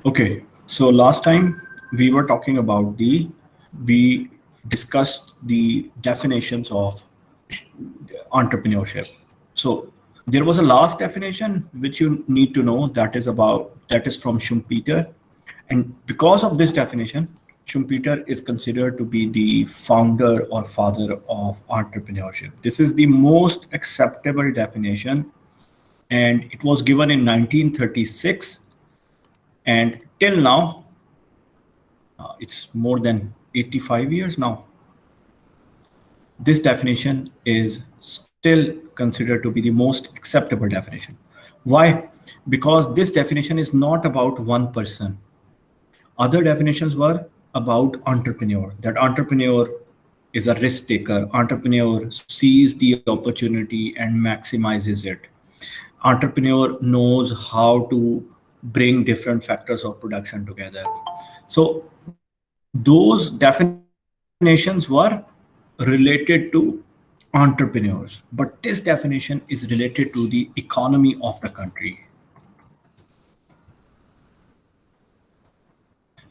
Okay, so last time we were talking about we discussed the definitions of entrepreneurship. So there was a last definition which you need to know that is from Schumpeter. And because of this definition, Schumpeter is considered to be the founder or father of entrepreneurship. This is the most acceptable definition, and it was given in 1936. And till now, it's more than 85 years now. This definition is still considered to be the most acceptable definition. Why? Because this definition is not about one person. Other definitions were about entrepreneur, that entrepreneur is a risk taker. Entrepreneur sees the opportunity and maximizes it. Entrepreneur knows how to bring different factors of production together. So those definitions were related to entrepreneurs, but this definition is related to the economy of the country.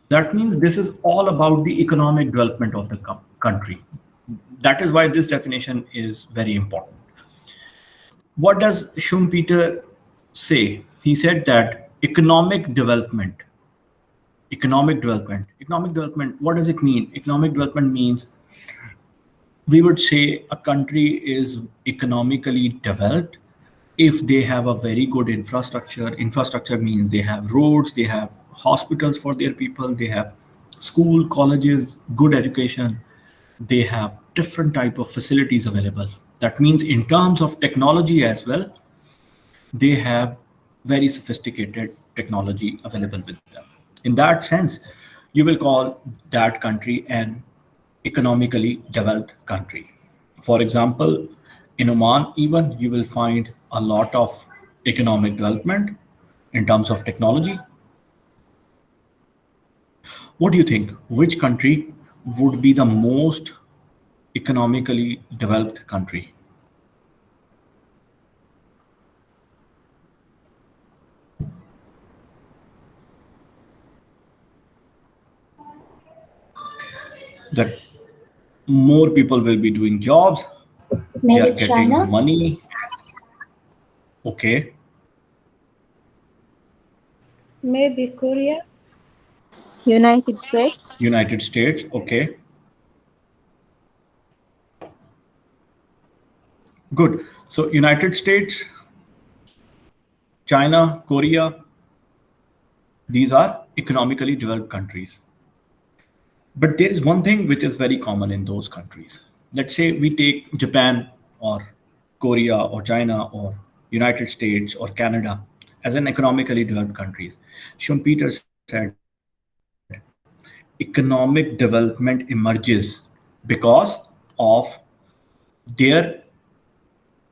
That means this is all about the economic development of the country. That is why this definition is very important. What does Schumpeter say? He said that economic development, what does it mean? Economic development means, we would say a country is economically developed if they have a very good infrastructure. Infrastructure means they have roads, they have hospitals for their people, they have school, colleges, good education, they have different type of facilities available. That means in terms of technology as well, they have very sophisticated technology available with them. In that sense, you will call that country an economically developed country. For example, in Oman, even you will find a lot of economic development in terms of technology. What do you think? Which country would be the most economically developed country? That more people will be doing jobs, they are Maybe getting China? money. Okay, Maybe Korea. United States. United States. Okay, good. So United States, China, Korea, these are economically developed countries. But there is one thing which is very common in those countries. Let's say we take Japan or Korea or China or United States or Canada as an economically developed countries. Schumpeter said economic development emerges because of their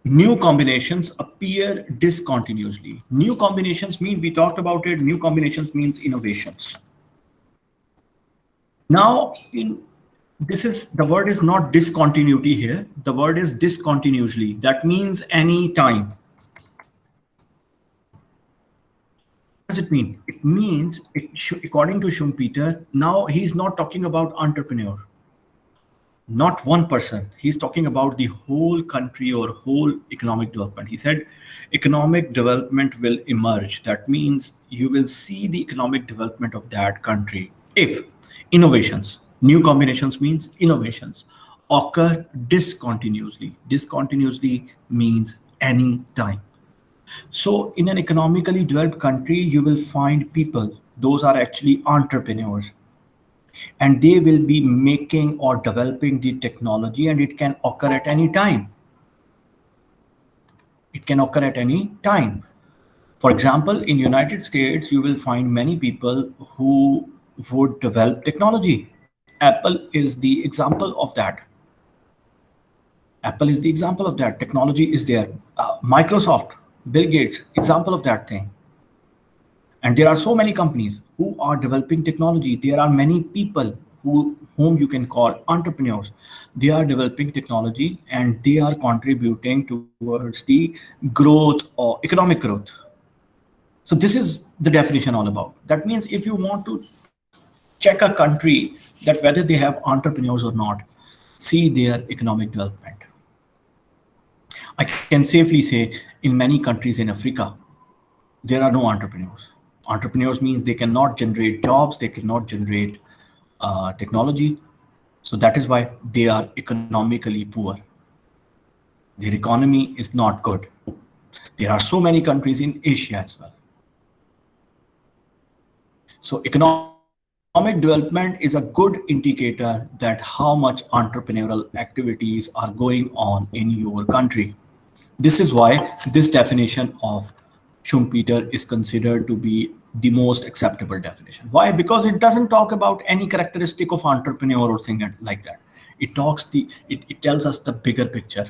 new combinations appear discontinuously. New combinations mean, we talked about it, new combinations means innovations. Now, the word is not discontinuity here. The word is discontinuously. That means any time. What does it mean? It means, according to Schumpeter, now he's not talking about entrepreneur, not one person. He's talking about the whole country or whole economic development. He said economic development will emerge. That means you will see the economic development of that country if innovations, new combinations means innovations, occur discontinuously. Discontinuously means any time. So in an economically developed country, you will find people, those are actually entrepreneurs, and they will be making or developing the technology, and it can occur at any time. It can occur at any time. For example, in United States, you will find many people who would develop technology. Apple is the example of that. Apple is the example of that. Technology is there. Microsoft, Bill Gates, example of that thing. And there are so many companies who are developing technology. There are many people whom you can call entrepreneurs. They are developing technology and they are contributing towards the growth or economic growth. So this is the definition all about. That means if you want to check a country that whether they have entrepreneurs or not, see their economic development. I can safely say in many countries in Africa, there are no entrepreneurs. Entrepreneurs means they cannot generate jobs, they cannot generate technology. So that is why they are economically poor. Their economy is not good. There are so many countries in Asia as well. So economic development is a good indicator that how much entrepreneurial activities are going on in your country. This is why this definition of Schumpeter is considered to be the most acceptable definition. Why? Because it doesn't talk about any characteristic of entrepreneur or thing like that. It tells us the bigger picture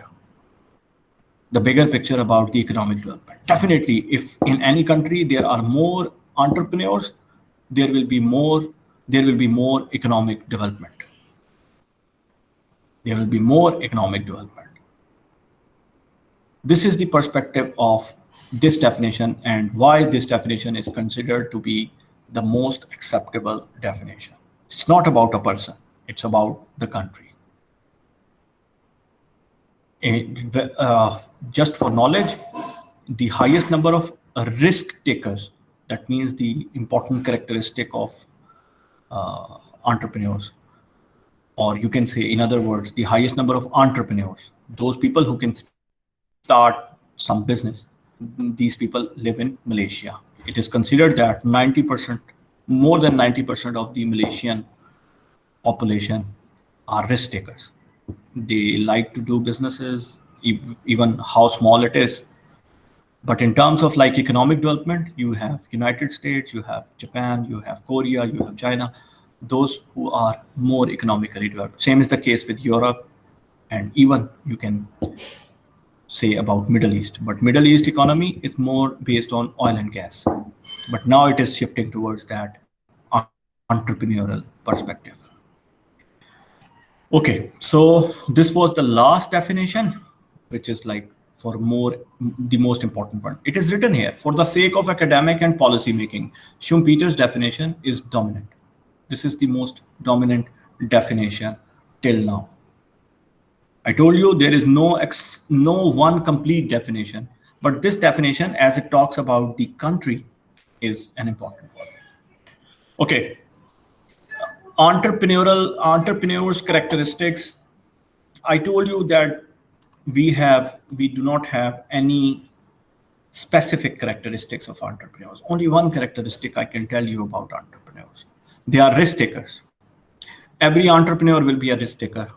about the economic development. Definitely, if in any country there are more entrepreneurs, there will be more economic development. There will be more economic development. This is the perspective of this definition and why this definition is considered to be the most acceptable definition. It's not about a person, it's about the country. Just for knowledge, the highest number of risk takers, that means the important characteristic of entrepreneurs, or you can say, in other words, the highest number of entrepreneurs, those people who can start some business, these people live in Malaysia. It is considered that 90%, more than 90% of the Malaysian population are risk takers. They like to do businesses, even how small it is. But in terms of like economic development, you have United States, you have Japan, you have Korea, you have China, those who are more economically developed. Same is the case with Europe, and even you can say about Middle East. But Middle East economy is more based on oil and gas. But now it is shifting towards that entrepreneurial perspective. Okay, so this was the last definition, which is like for the most important one. It is written here, for the sake of academic and policy making, Schumpeter's definition is dominant. This is the most dominant definition till now. I told you there is no one complete definition, but this definition, as it talks about the country, is an important one. Okay, entrepreneurs characteristics. I told you that we do not have any specific characteristics of entrepreneurs. Only one characteristic I can tell you about entrepreneurs. They are risk takers. Every entrepreneur will be a risk taker.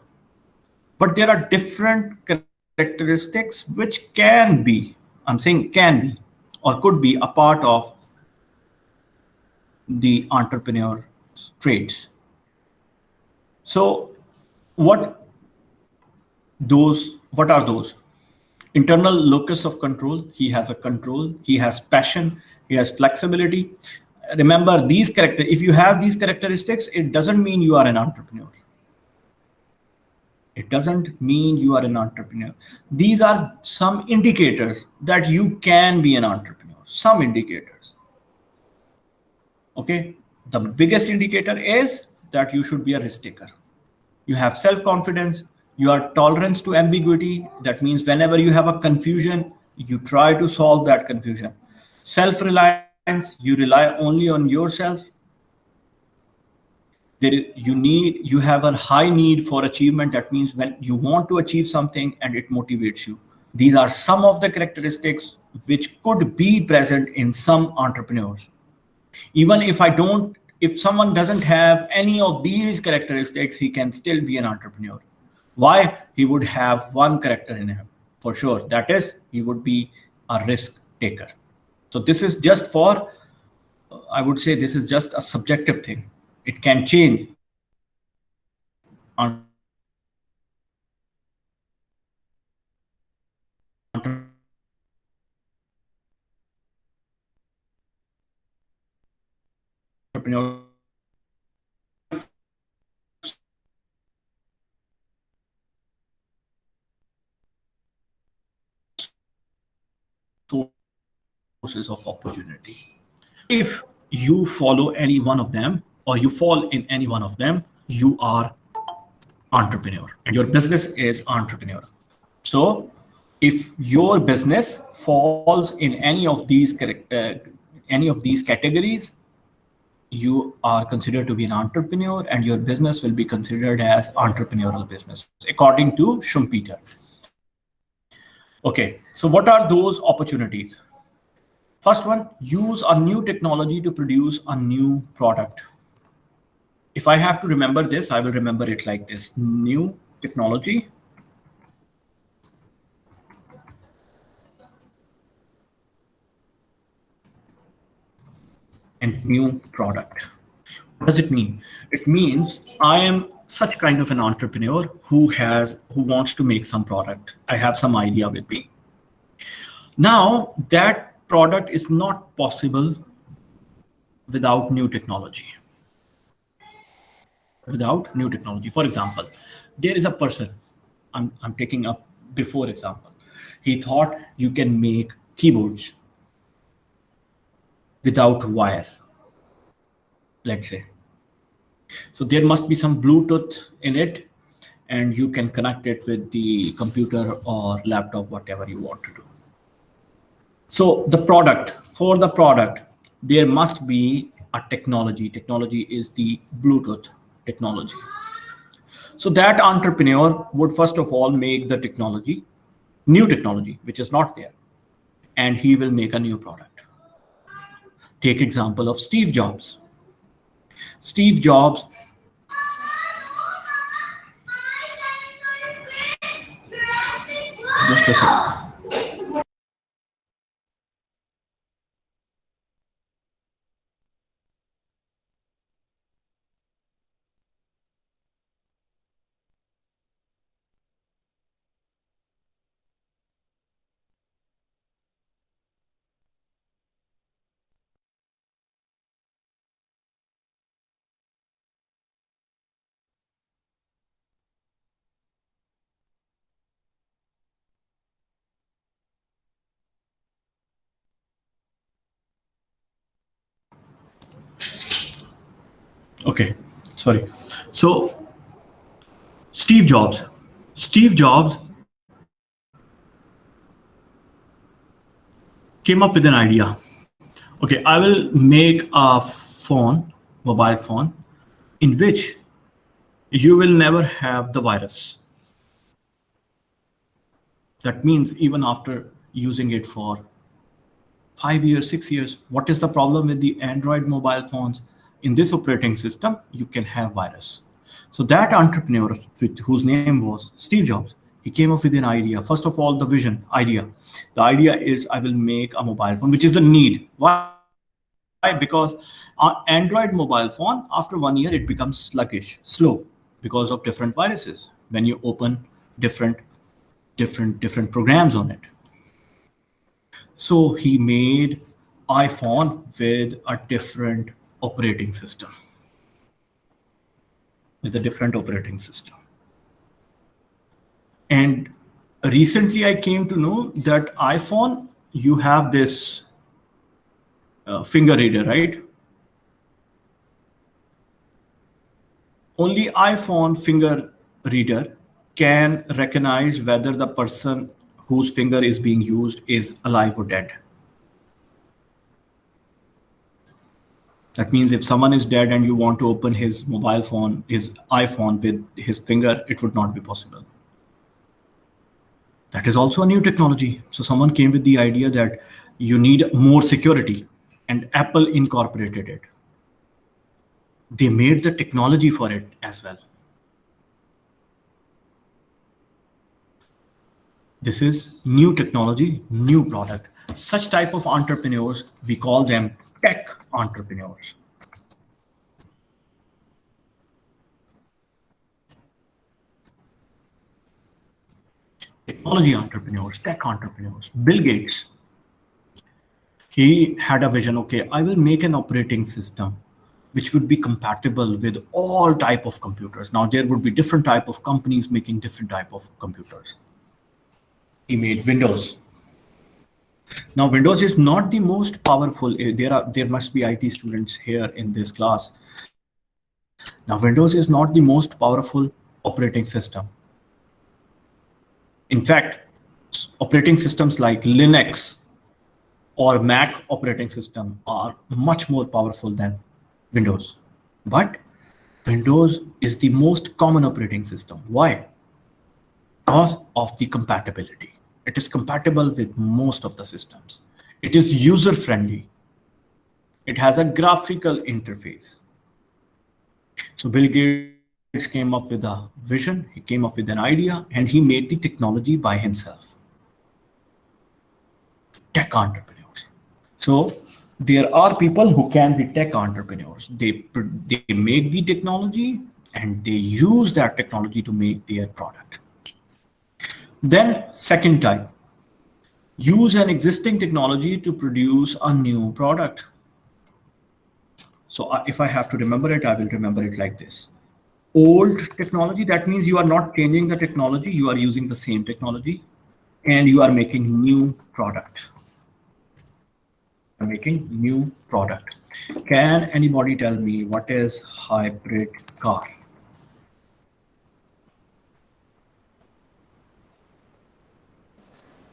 But there are different characteristics which can be, I'm saying can be, or could be a part of the entrepreneur traits. So what are those? Internal locus of control. He has a control, he has passion, he has flexibility. Remember these characteristics. If you have these characteristics, it doesn't mean you are an entrepreneur. It doesn't mean you are an entrepreneur. These are some indicators that you can be an entrepreneur. Some indicators. Okay. The biggest indicator is that you should be a risk taker. You have self-confidence. You are tolerant to ambiguity. That means whenever you have a confusion, you try to solve that confusion. Self-reliance. You rely only on yourself. You have a high need for achievement. That means when you want to achieve something and it motivates you. These are some of the characteristics which could be present in some entrepreneurs. Even if someone doesn't have any of these characteristics, he can still be an entrepreneur. Why? He would have one character in him for sure. That is, he would be a risk taker. So this is just for, I would say this is just a subjective thing. It can change. Entrepreneur sources of opportunity. If you follow any one of them or you fall in any one of them, you are entrepreneur and your business is entrepreneur. So if your business falls in any of these categories, you are considered to be an entrepreneur and your business will be considered as entrepreneurial business according to Schumpeter. Okay, so what are those opportunities? First one, use a new technology to produce a new product. If I have to remember this, I will remember it like this: new technology and new product. What does it mean? It means I am such kind of an entrepreneur who wants to make some product. I have some idea with me. Now that product is not possible without new technology. Without new technology. For example, there is a person, I'm taking up before example. He thought you can make keyboards without wire, let's say. So there must be some Bluetooth in it and you can connect it with the computer or laptop, whatever you want to do. So for the product, there must be a technology. Technology is the Bluetooth technology. So that entrepreneur would first of all make the technology, new technology, which is not there, and he will make a new product. Take example of Steve Jobs. Steve Jobs just a second. Okay, sorry. So Steve Jobs came up with an idea. Okay, I will make a phone, mobile phone, in which you will never have the virus. That means even after using it for 5 years, 6 years, what is the problem with the Android mobile phones? In this operating system, you can have virus. So that entrepreneur, whose name was Steve Jobs, he came up with an idea. First of all, the vision idea. The idea is I will make a mobile phone, which is the need. Why? Because Android mobile phone, after 1 year, it becomes sluggish, slow, because of different viruses. When you open different programs on it. So he made iPhone with a different operating system. And recently I came to know that iPhone, you have this finger reader, right? Only iPhone finger reader can recognize whether the person whose finger is being used is alive or dead. That means if someone is dead and you want to open his mobile phone, his iPhone with his finger, it would not be possible. That is also a new technology. So someone came with the idea that you need more security, and Apple incorporated it. They made the technology for it as well. This is new technology, new product. Such type of entrepreneurs, we call them tech entrepreneurs. Technology entrepreneurs, tech entrepreneurs. Bill Gates, he had a vision, okay, I will make an operating system which would be compatible with all type of computers. Now there would be different type of companies making different type of computers. He made Windows. Now, Windows is not the most powerful. There must be IT students here in this class. Now, Windows is not the most powerful operating system. In fact, operating systems like Linux or Mac operating system are much more powerful than Windows. But Windows is the most common operating system. Why? Because of the compatibility. It is compatible with most of the systems. It is user-friendly. It has a graphical interface. So Bill Gates came up with a vision, he came up with an idea, and he made the technology by himself. Tech entrepreneurs. So there are people who can be tech entrepreneurs. They make the technology and they use that technology to make their product. Then second type, use an existing technology to produce a new product. So if I have to remember it, I will remember it like this. Old technology, that means you are not changing the technology, you are using the same technology and you are making new product. Making new product. Can anybody tell me what is hybrid car?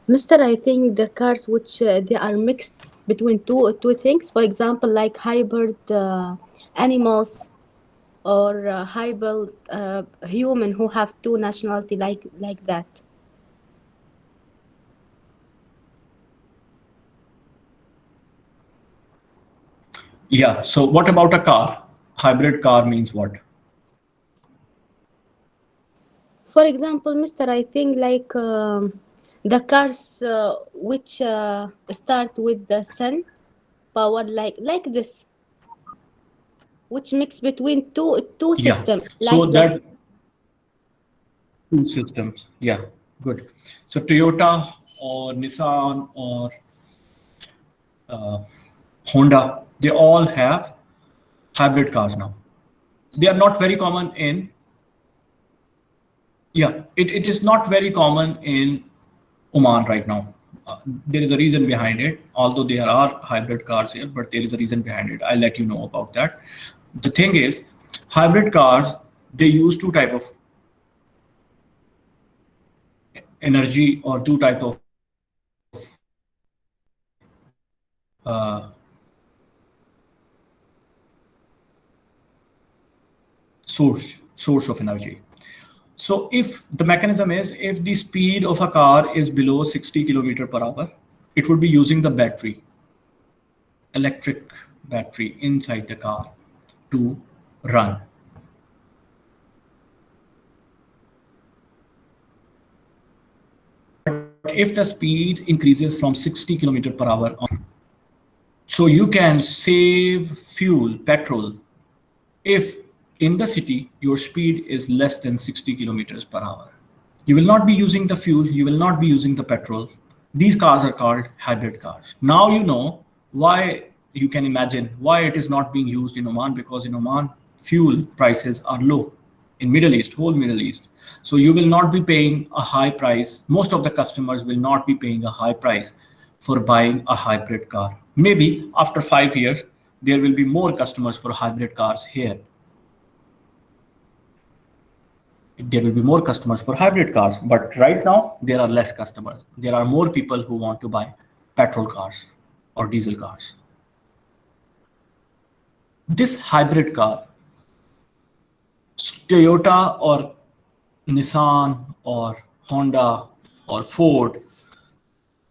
Mr. I think the cars which they are mixed between two things. For example, like hybrid animals or hybrid human who have two nationality, like that. Yeah. So what about a car? Hybrid car means what? For example, Mr. I think like the cars which start with the sun power, like this, which mix between two Yeah. systems, So like that two systems. Yeah. Good. So Toyota or Nissan or Honda, they all have hybrid cars now. They are not very common in, it is not very common in Oman right now. There is a reason behind it, although there are hybrid cars here, but there is a reason behind it. I'll let you know about that. The thing is, hybrid cars, they use two type of energy or two type of source of energy. So if the mechanism is, if the speed of a car is below 60 kilometer per hour, it would be using the battery, electric battery inside the car to run. But if the speed increases from 60 kilometer per hour on, so you can save fuel, petrol, if in the city your speed is less than 60 kilometers per hour. You will not be using the fuel, you will not be using the petrol. These cars are called hybrid cars. Now you know why, you can imagine why it is not being used in Oman, because in Oman fuel prices are low. In Middle East, whole Middle East. So you will not be paying a high price. Most of the customers will not be paying a high price for buying a hybrid car. Maybe after 5 years, there will be more customers for hybrid cars here. There will be more customers for hybrid cars, but right now there are less customers. There are more people who want to buy petrol cars or diesel cars. This hybrid car, Toyota or Nissan or Honda or Ford,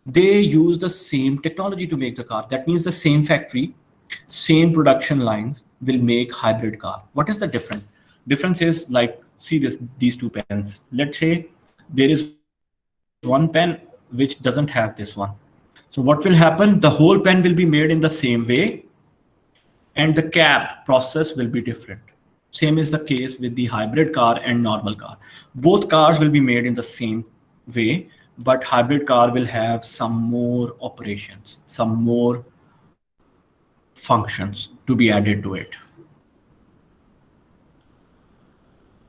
they use the same technology to make the car. That means the same factory, same production lines will make hybrid car. What is the difference? Difference is like, see these two pens. Let's say there is one pen which doesn't have this one. So what will happen? The whole pen will be made in the same way and the cap process will be different. Same is the case with the hybrid car and normal car. Both cars will be made in the same way, but hybrid car will have some more operations, some more functions to be added to it.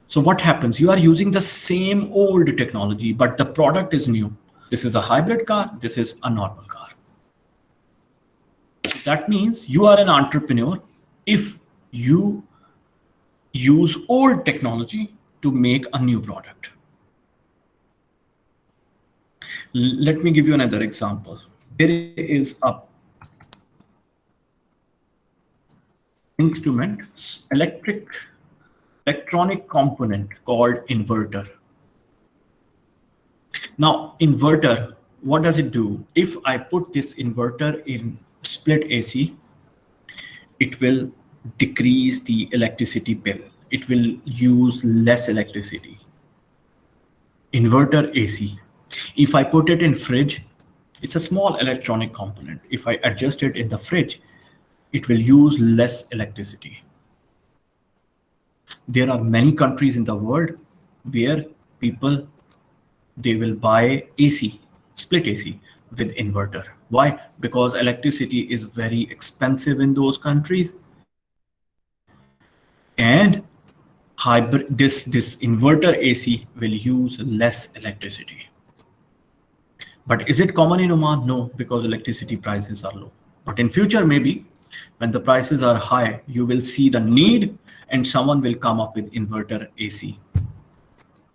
So what happens? You are using the same old technology, but the product is new. This is a hybrid car, this is a normal car. That means you are an entrepreneur if you use old technology to make a new product. Let me give you another example. There is a instrument, electronic component called inverter. Now, inverter, what does it do? If I put this inverter in split AC, it will decrease the electricity bill. It will use less electricity. Inverter AC. If I put it in fridge, it's a small electronic component. If I adjust it in the fridge, it will use less electricity. There are many countries in the world where people, they will buy AC, split AC with inverter. Why? Because electricity is very expensive in those countries. And this inverter AC will use less electricity. But is it common in Oman? No, because electricity prices are low. But in future, maybe when the prices are high, you will see the need and someone will come up with inverter AC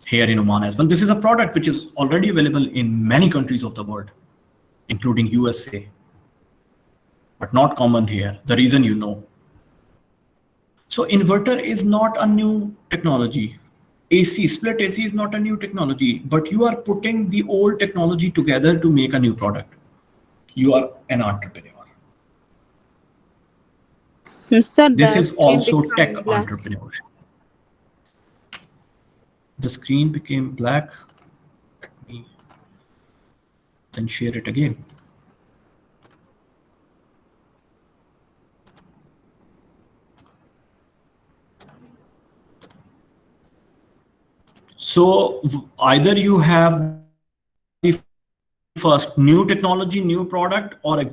here in Oman as well. This is a product which is already available in many countries of the world, including USA, but not common here. The reason you know. So inverter is not a new technology. AC, split AC is not a new technology, but you are putting the old technology together to make a new product. You are an entrepreneur. Mr. This The is screen also become tech black. entrepreneurship. The screen became black. Let me then share it again. So either you have the first new technology, new product, or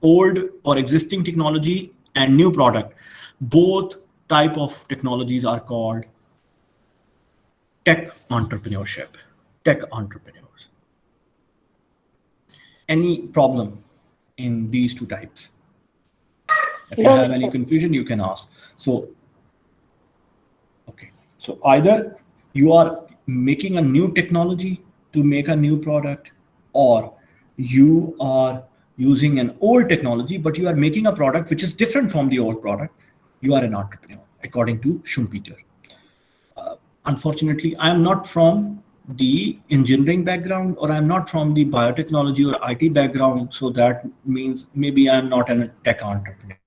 old or existing technology and new product. Both type of technologies are called tech entrepreneurship, tech entrepreneurs. Any problem in these two types? If you have any confusion, you can ask. So, okay. So either you are making a new technology to make a new product, or you are using an old technology, but you are making a product which is different from the old product. You are an entrepreneur, according to Schumpeter. Unfortunately, I am not from the engineering background, or I'm not from the biotechnology or IT background. So that means maybe I'm not a tech entrepreneur,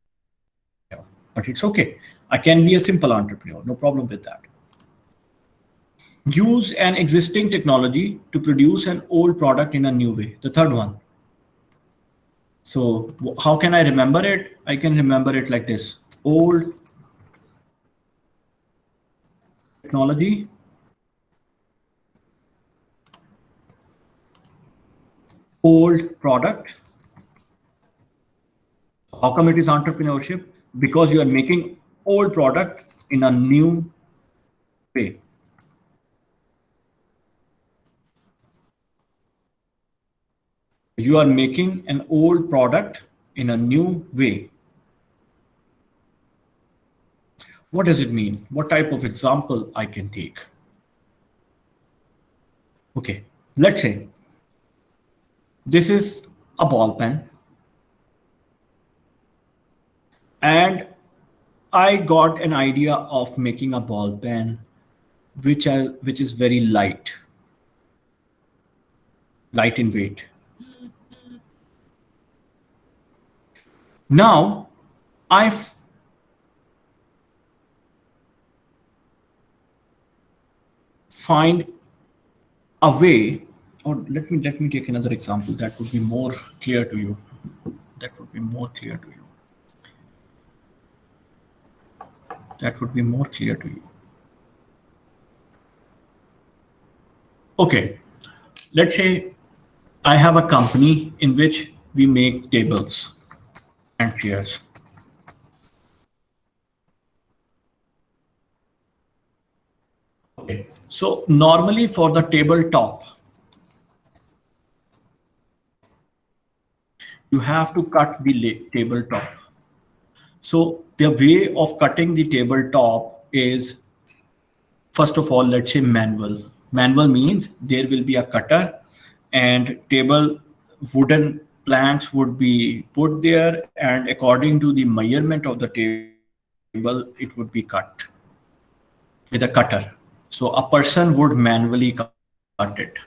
but it's okay. I can be a simple entrepreneur, no problem with that. Use an existing technology to produce an old product in a new way. The third one. So how can I remember it? I can remember it like this: old technology, old product. How come it is entrepreneurship? Because you are making old product in a new way. You are making an old product in a new way. What does it mean? What type of example I can take? Okay, let's say this is a ball pen, and I got an idea of making a ball pen which is very light in weight. Now I find a way, or let me take another example that would be more clear to you. That would be more clear to you. That would be more clear to you. Okay, let's say I have a company in which we make tables and chairs. Okay, so normally for the tabletop, you have to cut the tabletop. So the way of cutting the tabletop is, first of all, let's say manual. Manual means there will be a cutter and table wooden planks would be put there, and according to the measurement of the table, it would be cut with a cutter. So a person would manually cut it.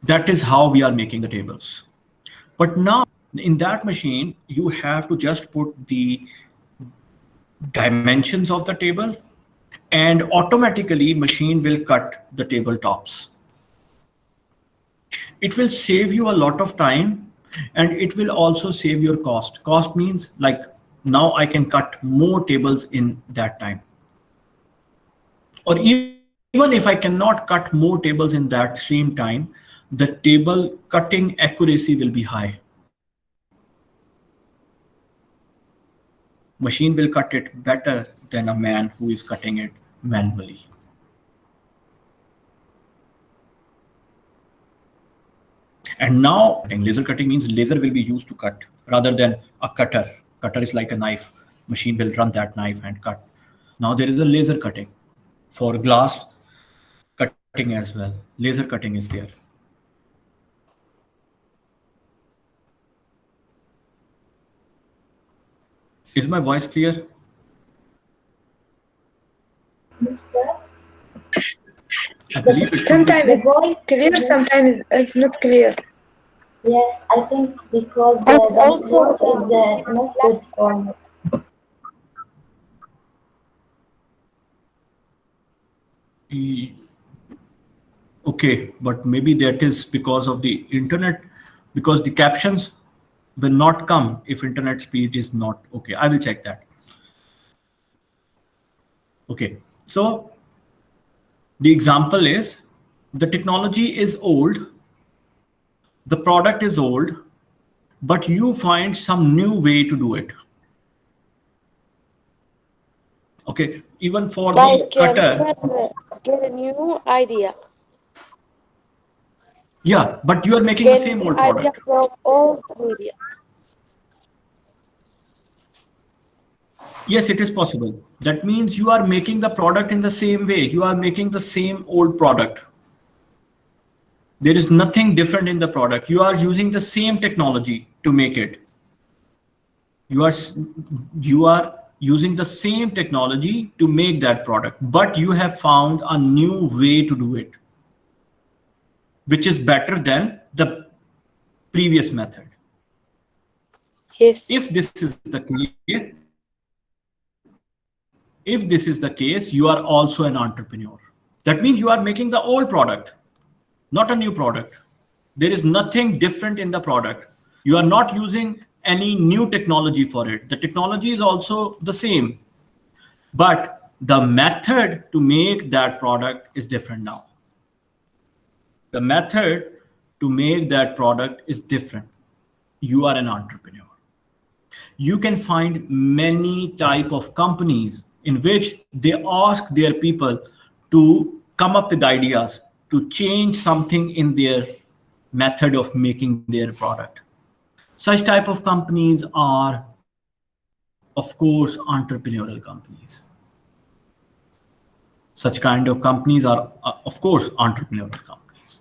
That is how we are making the tables. But now in that machine, you have to just put the dimensions of the table and automatically machine will cut the tabletops. It will save you a lot of time and it will also save your cost. Cost means like now I can cut more tables in that time. Or even if I cannot cut more tables in that same time, the table cutting accuracy will be high. Machine will cut it better than a man who is cutting it manually. And now laser cutting means laser will be used to cut rather than a cutter. Cutter is like a knife. Machine will run that knife and cut. Now there is a laser cutting for glass cutting as well. Laser cutting is there. Is my voice clear? Mister, I believe it should be. Sometimes the it's voice clear, is sometimes it's not clear. yes, I think because And the also, network is not good for E- Okay, but maybe that is because of the internet, because the captions will not come if internet speed is not okay. I will check that. Okay, so the example is the technology is old, the product is old, but you find some new way to do it. Okay, even for the Like cutter, Mr. Get a new idea. yeah, but you are making the Get a same new old idea product. from old media. Yes, it is possible. That means you are making the product in the same way. You are making the same old product. There is nothing different in the product. You are using the same technology to make it. You are you are using the same technology to make that product, but you have found a new way to do it, which is better than the previous method. If Yes. this is the case, if this is the case, you are also an entrepreneur. That means you are making the old product, not a new product. There is nothing different in the product. You are not using any new technology for it. The technology is also the same, but the method to make that product is different now. The method to make that product is different. You are an entrepreneur. You can find many type of companies in which they ask their people to come up with ideas to change something in their method of making their product. Such type of companies are, of course, entrepreneurial companies. Such kind of companies are, of course, entrepreneurial companies.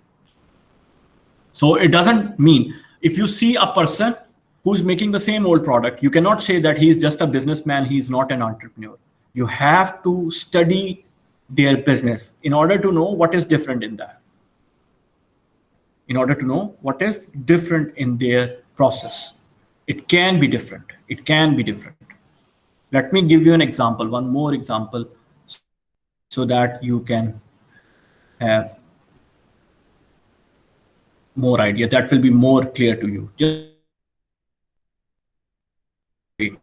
So it doesn't mean if you see a person who's making the same old product, you cannot say that he's just a businessman, he's not an entrepreneur. You have to study their business in order to know what is different in that. In order to know what is different in their process. It can be different. It can be different. Let me give you an example, one more example, so that you can have more idea. That will be more clear to you. Just wait.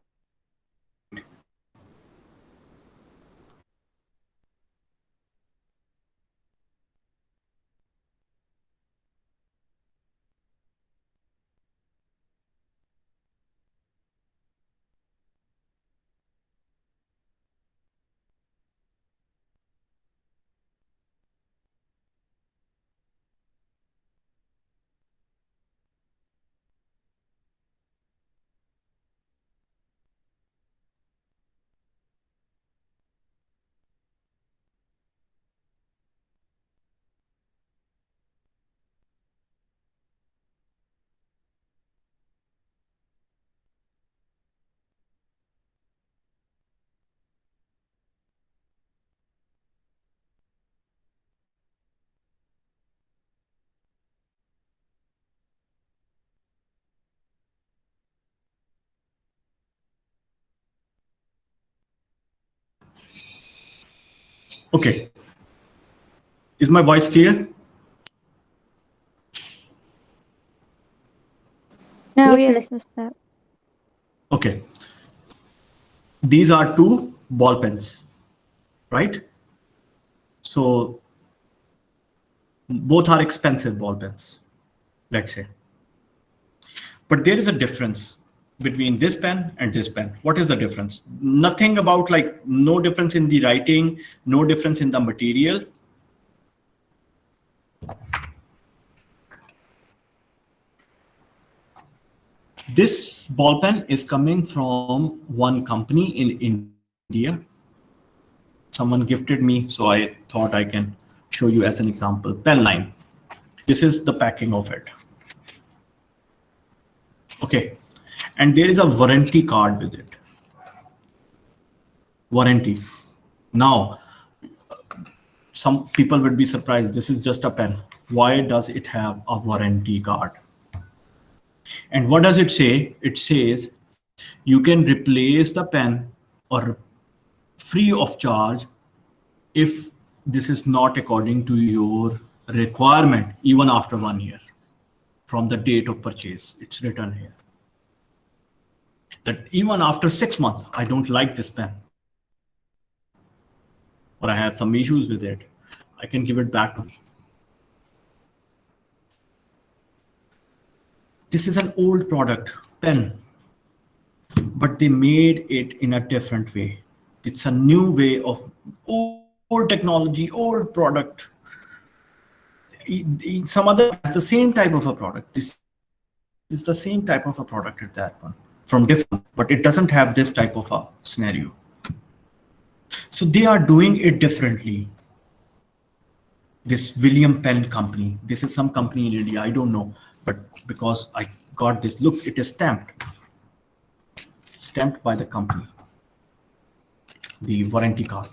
Okay. Is my voice clear? No, Yes, yes, Mr. Okay. These are two ball pens, right? So both are expensive ball pens, let's say. But there is a difference between this pen and this pen. What is the difference? Nothing about, like, no difference in the writing, no difference in the material. This ball pen is coming from one company in India. Someone gifted me, so I thought I can show you as an example. Penline. This is the packing of it. Okay. And there is a warranty card with it. Warranty. Now, some people would be surprised. This is just a pen. Why does it have a warranty card? And what does it say? It says you can replace the pen or free of charge if this is not according to your requirement, even after 1 year from the date of purchase. It's written here that even after 6 months, I don't like this pen, or I have some issues with it, I can give it back to me. This is an old product, pen, but they made it in a different way. It's a new way of old technology, old product. Some other has the same type of a product. This is the same type of a product as that one from different, but it doesn't have this type of a scenario. So they are doing it differently. This William Penn company, this is some company in India, I don't know, but because I got this, look, it is stamped by the company, the warranty card.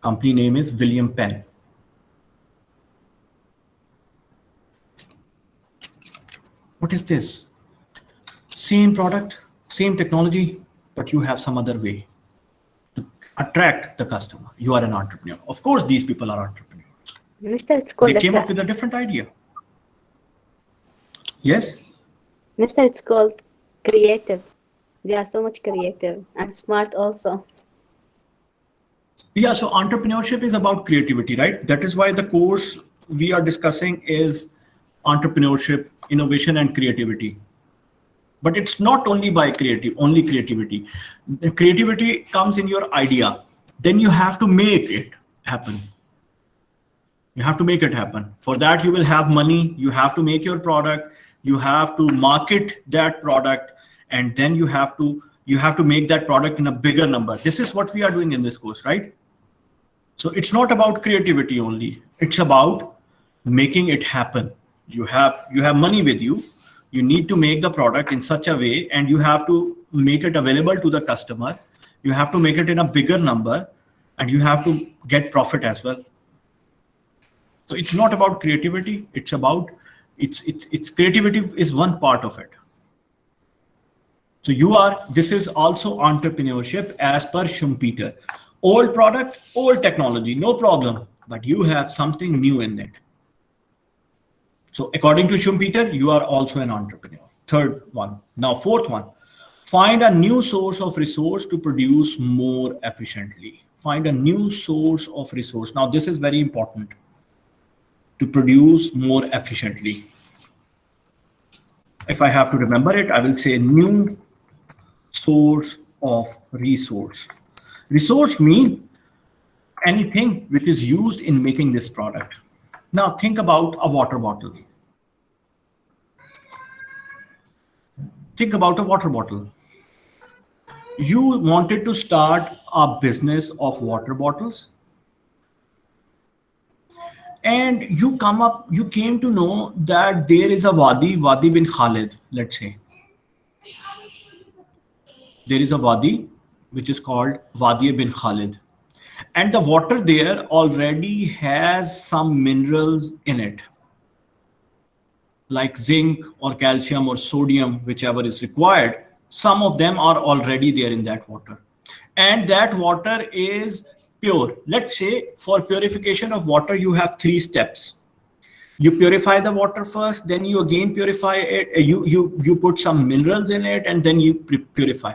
Company name is William Penn. What is this? Same product, same technology, but you have some other way to attract the customer. You are an entrepreneur. Of course, these people are entrepreneurs. Mister, it's called They came like up with a different idea. Yes? Mister, it's called creative. They are so much creative and smart also. Yeah, so entrepreneurship is about creativity, right? That is why the course we are discussing is entrepreneurship, innovation, and creativity. But it's not only by only creativity. The creativity comes in your idea. Then you have to make it happen. You have to make it happen. For that, you will have money. You have to make your product. You have to market that product, and then you have to make that product in a bigger number. This is what we are doing in this course, right? So it's not about creativity only. It's about making it happen. You have money with you. You need to make the product in such a way, and you have to make it available to the customer. You have to make it in a bigger number, and you have to get profit as well. So it's not about creativity. It's about it's creativity is one part of it. So this is also entrepreneurship as per Schumpeter. Old product, old technology, no problem, but you have something new in it. So according to Schumpeter, you are also an entrepreneur. Third one. Now, fourth one, find a new source of resource to produce more efficiently. Find a new source of resource. Now, this is very important, to produce more efficiently. If I have to remember it, I will say new source of resource. Resource means anything which is used in making this product. Now think about a water bottle. Think about a water bottle. You wanted to start a business of water bottles, and you came to know that there is a Wadi bin Khalid, let's say. There is a Wadi which is called Wadi bin Khalid. And the water there already has some minerals in it, like zinc or calcium or sodium, whichever is required. Some of them are already there in that water. And that water is pure. Let's say for purification of water, you have 3 steps. You purify the water first, then you again purify it. You put some minerals in it, and then you purify.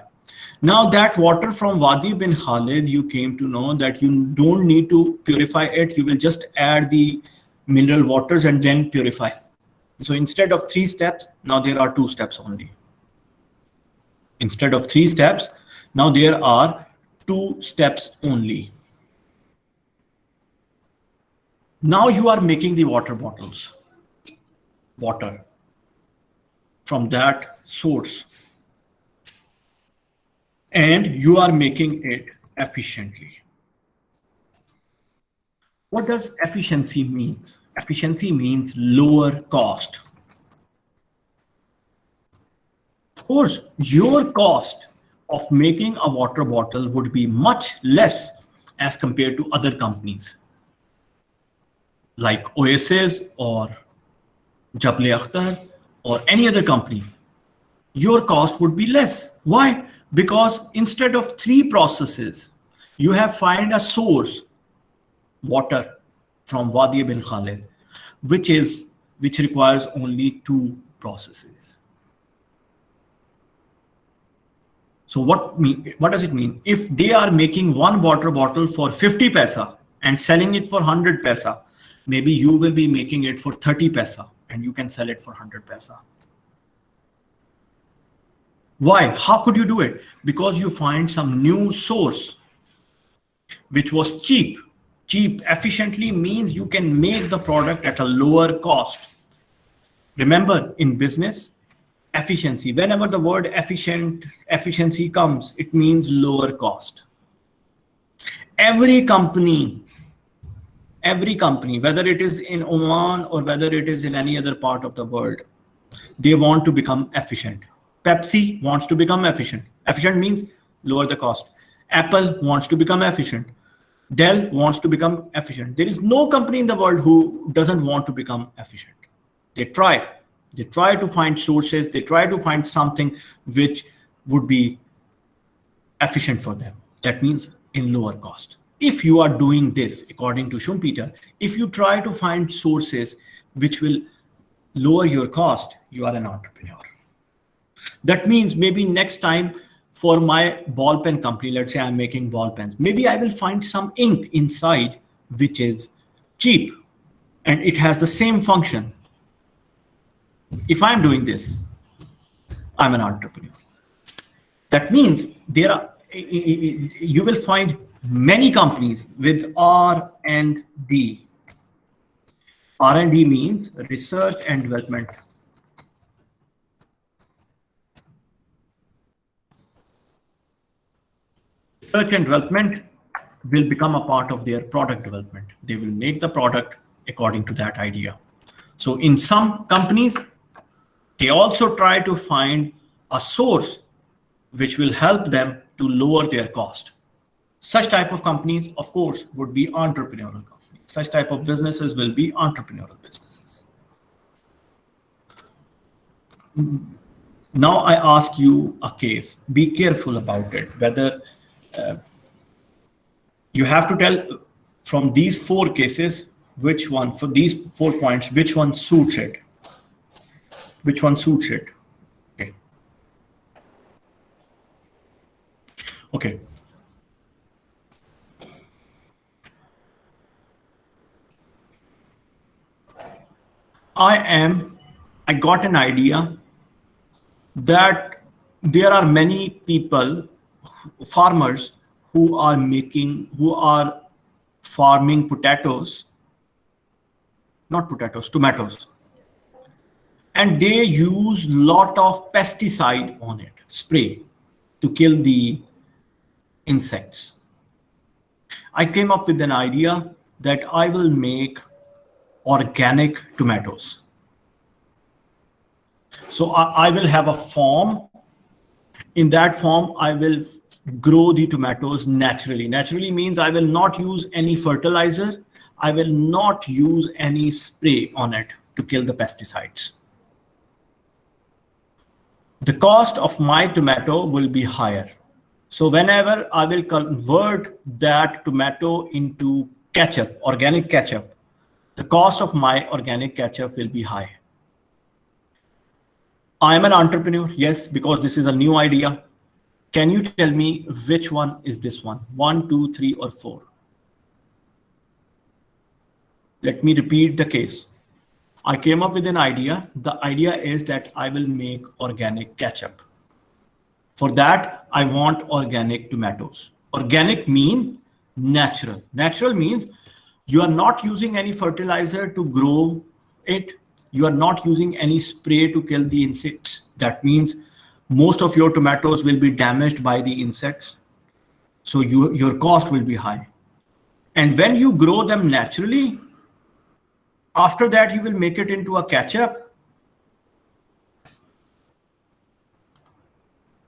Now that water from Wadi bin Khalid, you came to know that you don't need to purify it. You will just add the mineral waters and then purify. So instead of 3 steps, now there are 2 steps only. Instead of 3 steps, now there are 2 steps only. Now you are making the water bottles, water from that source, and you are making it efficiently. What does efficiency mean? Efficiency means lower cost. Of course, your cost of making a water bottle would be much less as compared to other companies like Oasis or Jabal Akhtar or any other company. Your cost would be less. Why? Because instead of 3 processes, you have find a source, water from Wadi bin Khalid, which requires only 2 processes. So what does it mean? If they are making one water bottle for 50 paisa and selling it for 100 paisa, maybe you will be making it for 30 paisa and you can sell it for 100 paisa. Why? How could you do it? Because you find some new source which was cheap. Cheap efficiently means you can make the product at a lower cost. Remember, in business, efficiency, whenever the word efficiency comes, it means lower cost. Every company, whether it is in Oman or whether it is in any other part of the world, they want to become efficient. Pepsi wants to become efficient. Efficient means lower the cost. Apple wants to become efficient. Dell wants to become efficient. There is no company in the world who doesn't want to become efficient. They try to find sources. They try to find something which would be efficient for them. That means in lower cost. If you are doing this, according to Schumpeter, if you try to find sources which will lower your cost, you are an entrepreneur. That means maybe next time for my ball pen company, let's say I'm making ball pens, maybe I will find some ink inside which is cheap and it has the same function. If I'm doing this, I'm an entrepreneur. That means you will find many companies with R&D. R&D means research and development. Research and development will become a part of their product development. They will make the product according to that idea. So in some companies, they also try to find a source which will help them to lower their cost. Such type of companies, of course, would be entrepreneurial companies. Such type of businesses will be entrepreneurial businesses. Now I ask you a case. Be careful about it, whether you have to tell from these 4 cases, which one, for these 4 points, which one suits it. Which one suits it? Okay. Okay. I got an idea that there are many people, farmers, who are farming tomatoes, and they use lot of pesticide on it, spray, to kill the insects. I came up with an idea that I will make organic tomatoes. So I will have a farm. In that farm, I will grow the tomatoes naturally. Naturally means I will not use any fertilizer. I will not use any spray on it to kill the pesticides. The cost of my tomato will be higher. So whenever I will convert that tomato into ketchup, organic ketchup, the cost of my organic ketchup will be high. I am an entrepreneur, yes, because this is a new idea. Can you tell me which one is this one? 1, 2, 3, or 4? Let me repeat the case. I came up with an idea. The idea is that I will make organic ketchup. For that, I want organic tomatoes. Organic means natural. Natural means you are not using any fertilizer to grow it. You are not using any spray to kill the insects. That means most of your tomatoes will be damaged by the insects. So your cost will be high. And when you grow them naturally, after that, you will make it into a ketchup.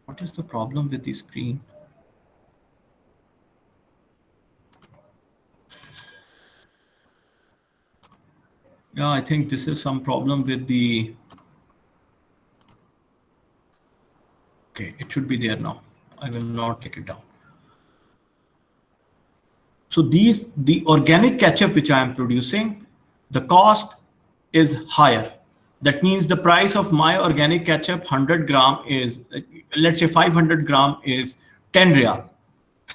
What is the problem with the screen? Yeah, I think this is some problem with the... Okay, it should be there now. I will not take it down. So the organic ketchup which I am producing, the cost is higher. That means the price of my organic ketchup 100 gram is, let's say 500 gram is 10 real.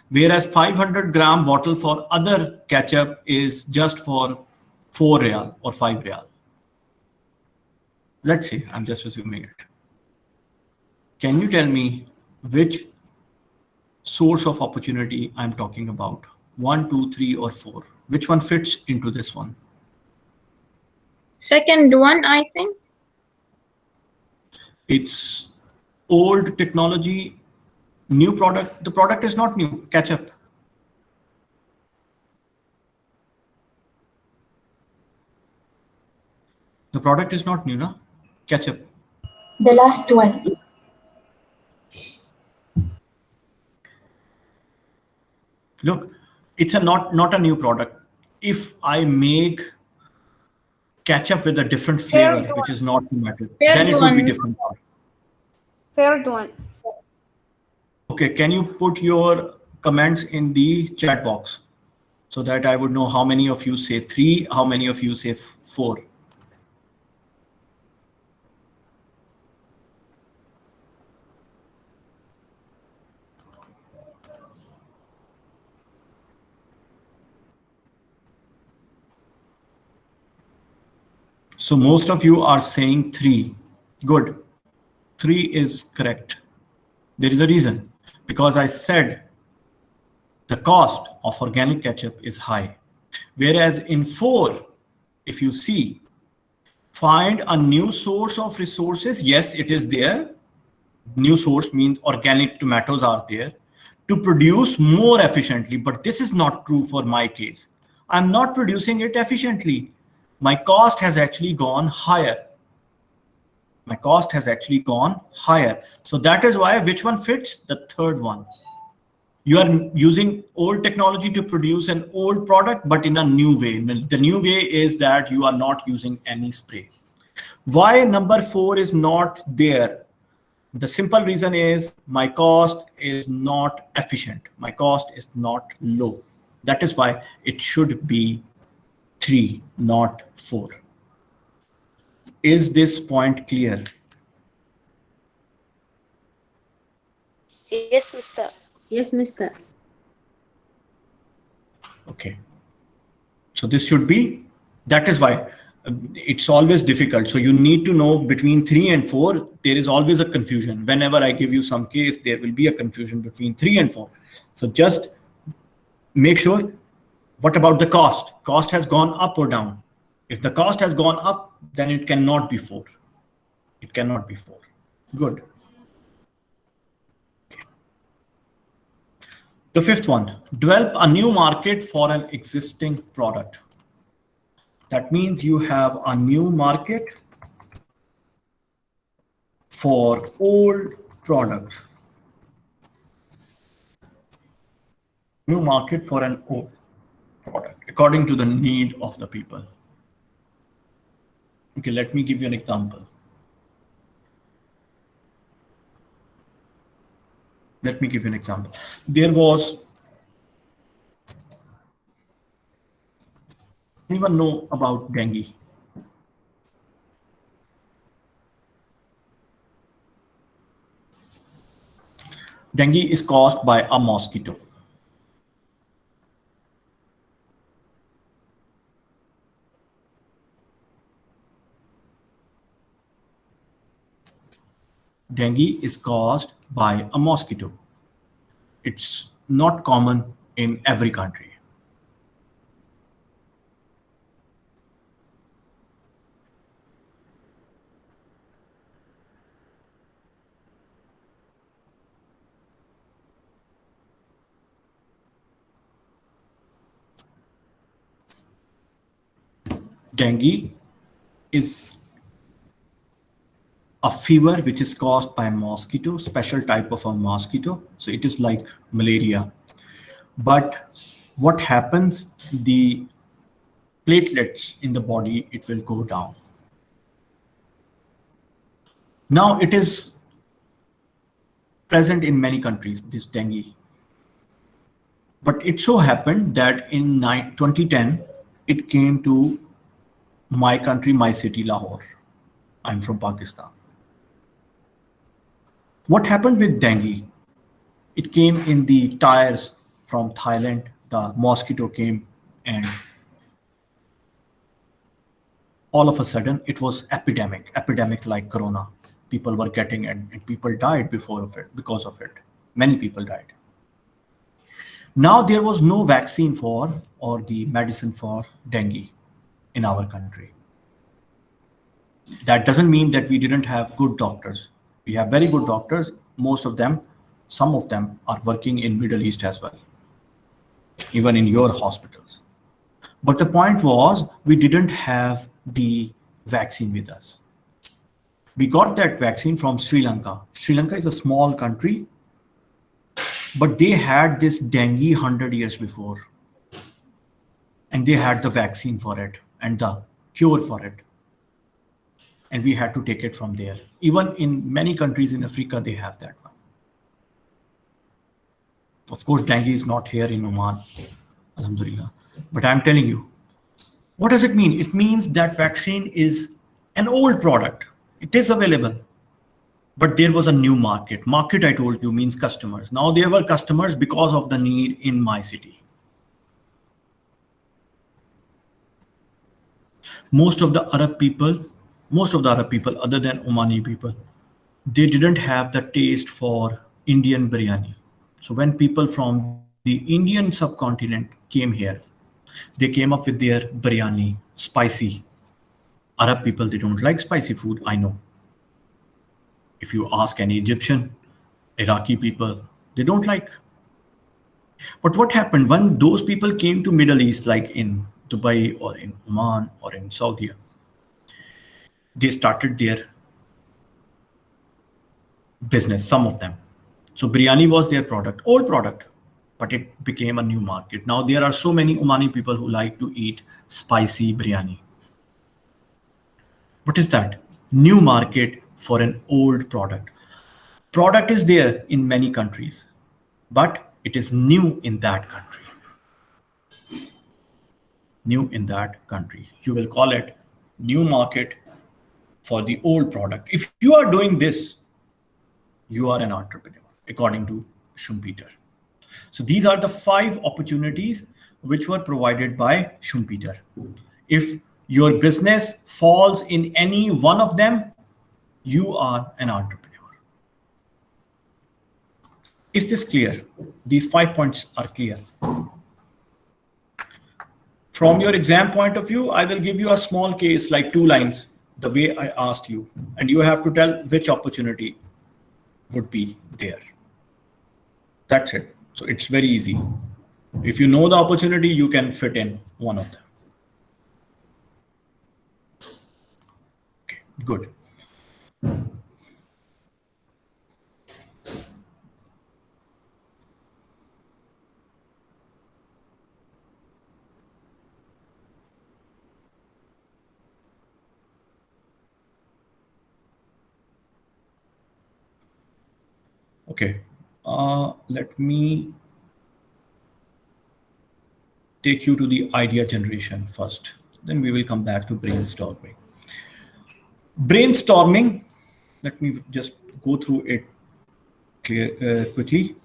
Whereas 500 gram bottle for other ketchup is just for 4 real or 5 real. Let's say, I'm just assuming it. Can you tell me which source of opportunity I'm talking about? 1, 2, 3, or 4? Which one fits into this one? Second one, I think. It's old technology, new product. The product is not new, ketchup. The product is not new, no? Ketchup. The last one. Look, it's not a new product. If I make ketchup with a different flavor, which is not tomato, then it would be different. Third one. Okay, can you put your comments in the chat box so that I would know how many of you say 3, how many of you say 4? So most of you are saying 3. Good. 3 is correct. There is a reason, because I said the cost of organic ketchup is high. Whereas in 4, if you see, find a new source of resources. Yes, it is there. New source means organic tomatoes are there to produce more efficiently. But this is not true for my case. I'm not producing it efficiently. My cost has actually gone higher. My cost has actually gone higher. So that is why, which one fits? The third one. You are using old technology to produce an old product, but in a new way. The new way is that you are not using any spray. Why number 4 is not there? The simple reason is my cost is not efficient. My cost is not low. That is why it should be 3, not 4. Is this point clear? Yes, Mister. Yes, mister. Okay. So this should be, that is why it's always difficult. So you need to know between 3 and 4, there is always a confusion. Whenever I give you some case, there will be a confusion between 3 and 4. So just make sure, what about the cost? Cost has gone up or down? If the cost has gone up, then it cannot be 4. It cannot be 4. Good. The 5th one, develop a new market for an existing product. That means you have a new market for old products. New market for an old product according to the need of the people. Okay, let me give you an example. Let me give you an example. There was, anyone know about dengue? Dengue is caused by a mosquito. Dengue is caused by a mosquito. It's not common in every country. Dengue is a fever which is caused by a mosquito, special type of a mosquito. So it is like malaria. But what happens, the platelets in the body, it will go down. Now it is present in many countries, this dengue. But it so happened that in 2010, it came to my country, my city, Lahore. I'm from Pakistan. What happened with dengue? It came in the tires from Thailand. The mosquito came, and all of a sudden it was epidemic like corona. People were getting it, and people died because of it. Many people died. Now there was no vaccine for or the medicine for dengue in our country. That doesn't mean that we didn't have good doctors. We have very good doctors. Most of them, some of them are working in Middle East as well, even in your hospitals. But the point was, we didn't have the vaccine with us. We got that vaccine from Sri Lanka. Sri Lanka is a small country, but they had this dengue 100 years before. And they had the vaccine for it and the cure for it. And we had to take it from there. Even in many countries in Africa, they have that one. Of course, dengue is not here in Oman, alhamdulillah. But I'm telling you, what does it mean? It means that vaccine is an old product. It is available. But there was a new market. Market, I told you, means customers. Now there were customers because of the need in my city. Most of the Arab people, other than Omani people, they didn't have the taste for Indian biryani. So when people from the Indian subcontinent came here, they came up with their biryani, spicy. Arab people, they don't like spicy food, I know. If you ask an Egyptian, Iraqi people, they don't like. But what happened when those people came to Middle East, like in Dubai or in Oman or in Saudi, they started their business, some of them. So biryani was their product, old product, but it became a new market. Now there are so many Omani people who like to eat spicy biryani. What is that? New market for an old product. Product is there in many countries, but it is new in that country. New in that country. You will call it new market for the old product. If you are doing this, you are an entrepreneur, according to Schumpeter. So these are the 5 opportunities which were provided by Schumpeter. If your business falls in any one of them, you are an entrepreneur. Is this clear? These 5 points are clear. From your exam point of view, I will give you a small case, like 2 lines, the way I asked you, and you have to tell which opportunity would be there. That's it. So it's very easy. If you know the opportunity, you can fit in one of them. Okay, good. Okay, Let me take you to the idea generation first. Then we will come back to brainstorming. Brainstorming, let me just go through it quickly.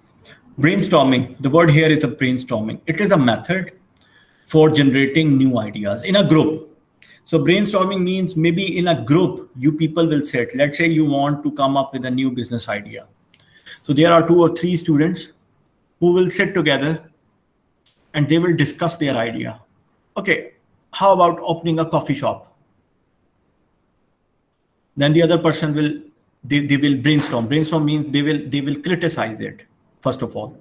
Brainstorming, the word here is a brainstorming. It is a method for generating new ideas in a group. So brainstorming means maybe in a group, you people will sit. Let's say you want to come up with a new business idea. So there are 2 or 3 students who will sit together and they will discuss their idea. Okay, how about opening a coffee shop? Then the other person will, they will brainstorm. Brainstorm means they will criticize it. First of all,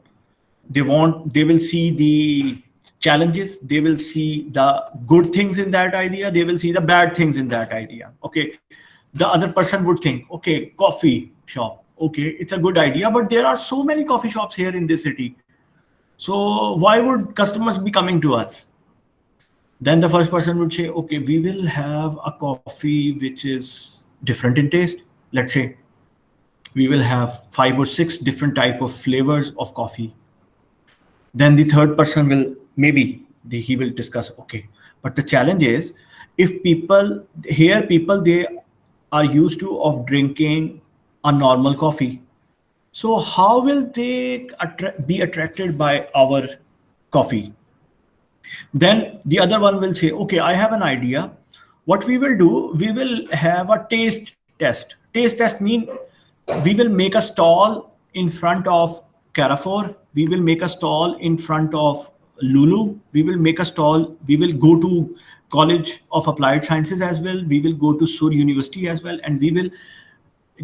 they will see the challenges, they will see the good things in that idea, they will see the bad things in that idea. Okay, the other person would think, okay, coffee shop, okay, it's a good idea, but there are so many coffee shops here in this city. So why would customers be coming to us? Then the first person would say, okay, we will have a coffee which is different in taste. Let's say we will have 5 or 6 different type of flavors of coffee. Then the third person will, he will discuss, okay, but the challenge is, if people, they are used to of drinking a normal coffee. So how will they be attracted by our coffee? Then the other one will say, okay, I have an idea. What we will do, we will have a taste test. Taste test means we will make a stall in front of Carrefour. We will make a stall in front of Lulu. We will make a stall. We will go to College of Applied Sciences as well. We will go to Sur University as well. And we will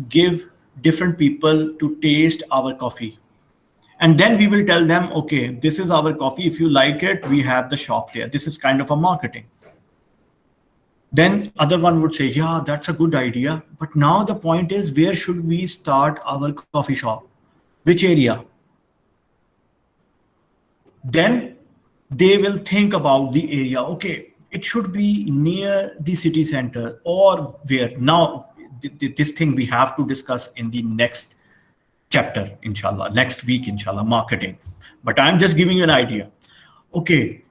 give different people to taste our coffee. And then we will tell them, okay, this is our coffee. If you like it, we have the shop there. This is kind of a marketing. Then other one would say, yeah, that's a good idea. But now the point is, where should we start our coffee shop? Which area? Then they will think about the area. Okay, it should be near the city center or where. Now, this thing we have to discuss in the next chapter, inshallah, next week, inshallah, marketing. But I'm just giving you an idea. Okay,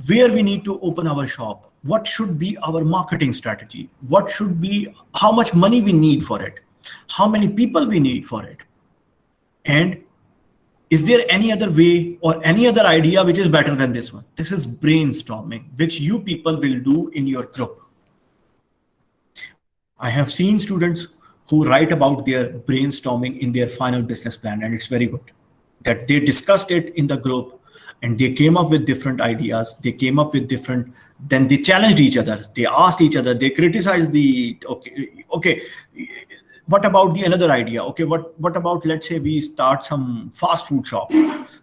where we need to open our shop? What should be our marketing strategy? What should be, how much money we need for it? How many people we need for it? And is there any other way or any other idea which is better than this one? This is brainstorming, which you people will do in your group. I have seen students who write about their brainstorming in their final business plan, and it's very good that they discussed it in the group and they came up with different ideas. They came up with different, then they challenged each other. They asked each other, they criticized the, okay, what about the another idea? Okay, what about, let's say we start some fast food shop.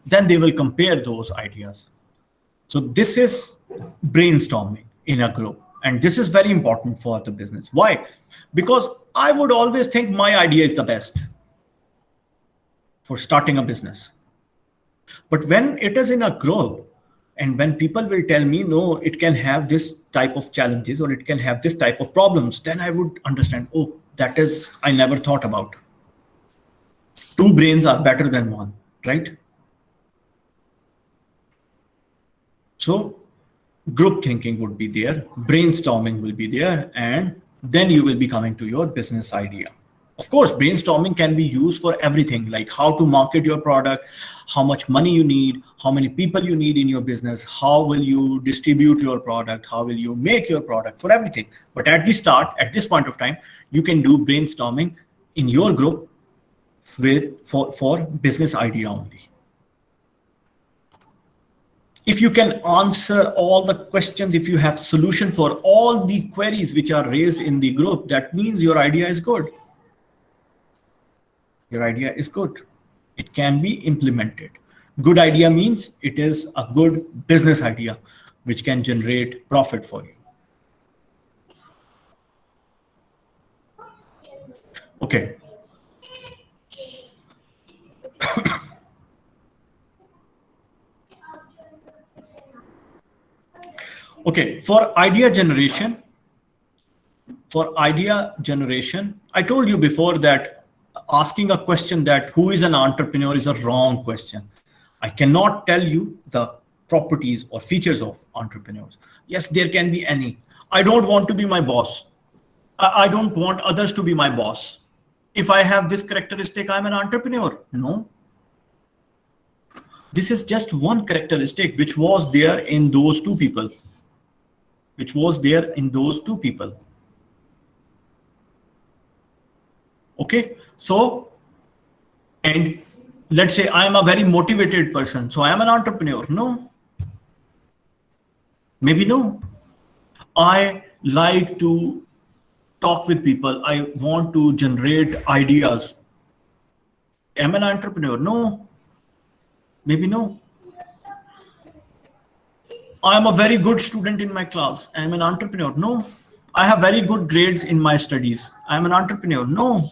Then they will compare those ideas. So this is brainstorming in a group. And this is very important for the business. Why? Because I would always think my idea is the best for starting a business. But when it is in a group, and when people will tell me, no, it can have this type of challenges or it can have this type of problems, then I would understand, oh, that is, I never thought about. 2 brains are better than 1, right? So group thinking would be there, brainstorming will be there, and then you will be coming to your business idea. Of course, brainstorming can be used for everything, like how to market your product, how much money you need, how many people you need in your business, how will you distribute your product, how will you make your product, for everything. But at the start, at this point of time, you can do brainstorming in your group for business idea only. If you can answer all the questions, if you have solution for all the queries which are raised in the group, that means your idea is good. Your idea is good. It can be implemented. Good idea means it is a good business idea which can generate profit for you. Okay. Okay, for idea generation, I told you before that asking a question that who is an entrepreneur is a wrong question. I cannot tell you the properties or features of entrepreneurs. Yes, there can be any. I don't want to be my boss. I don't want others to be my boss. If I have this characteristic, I'm an entrepreneur. No. This is just one characteristic which was there in those two people. Which was there in those two people. Okay, so, and let's say I am a very motivated person, so I am an entrepreneur. No. Maybe no. I like to talk with people. I want to generate ideas. Am I an entrepreneur? No. Maybe no. I am a very good student in my class. I am an entrepreneur. No. I have very good grades in my studies. I am an entrepreneur. No.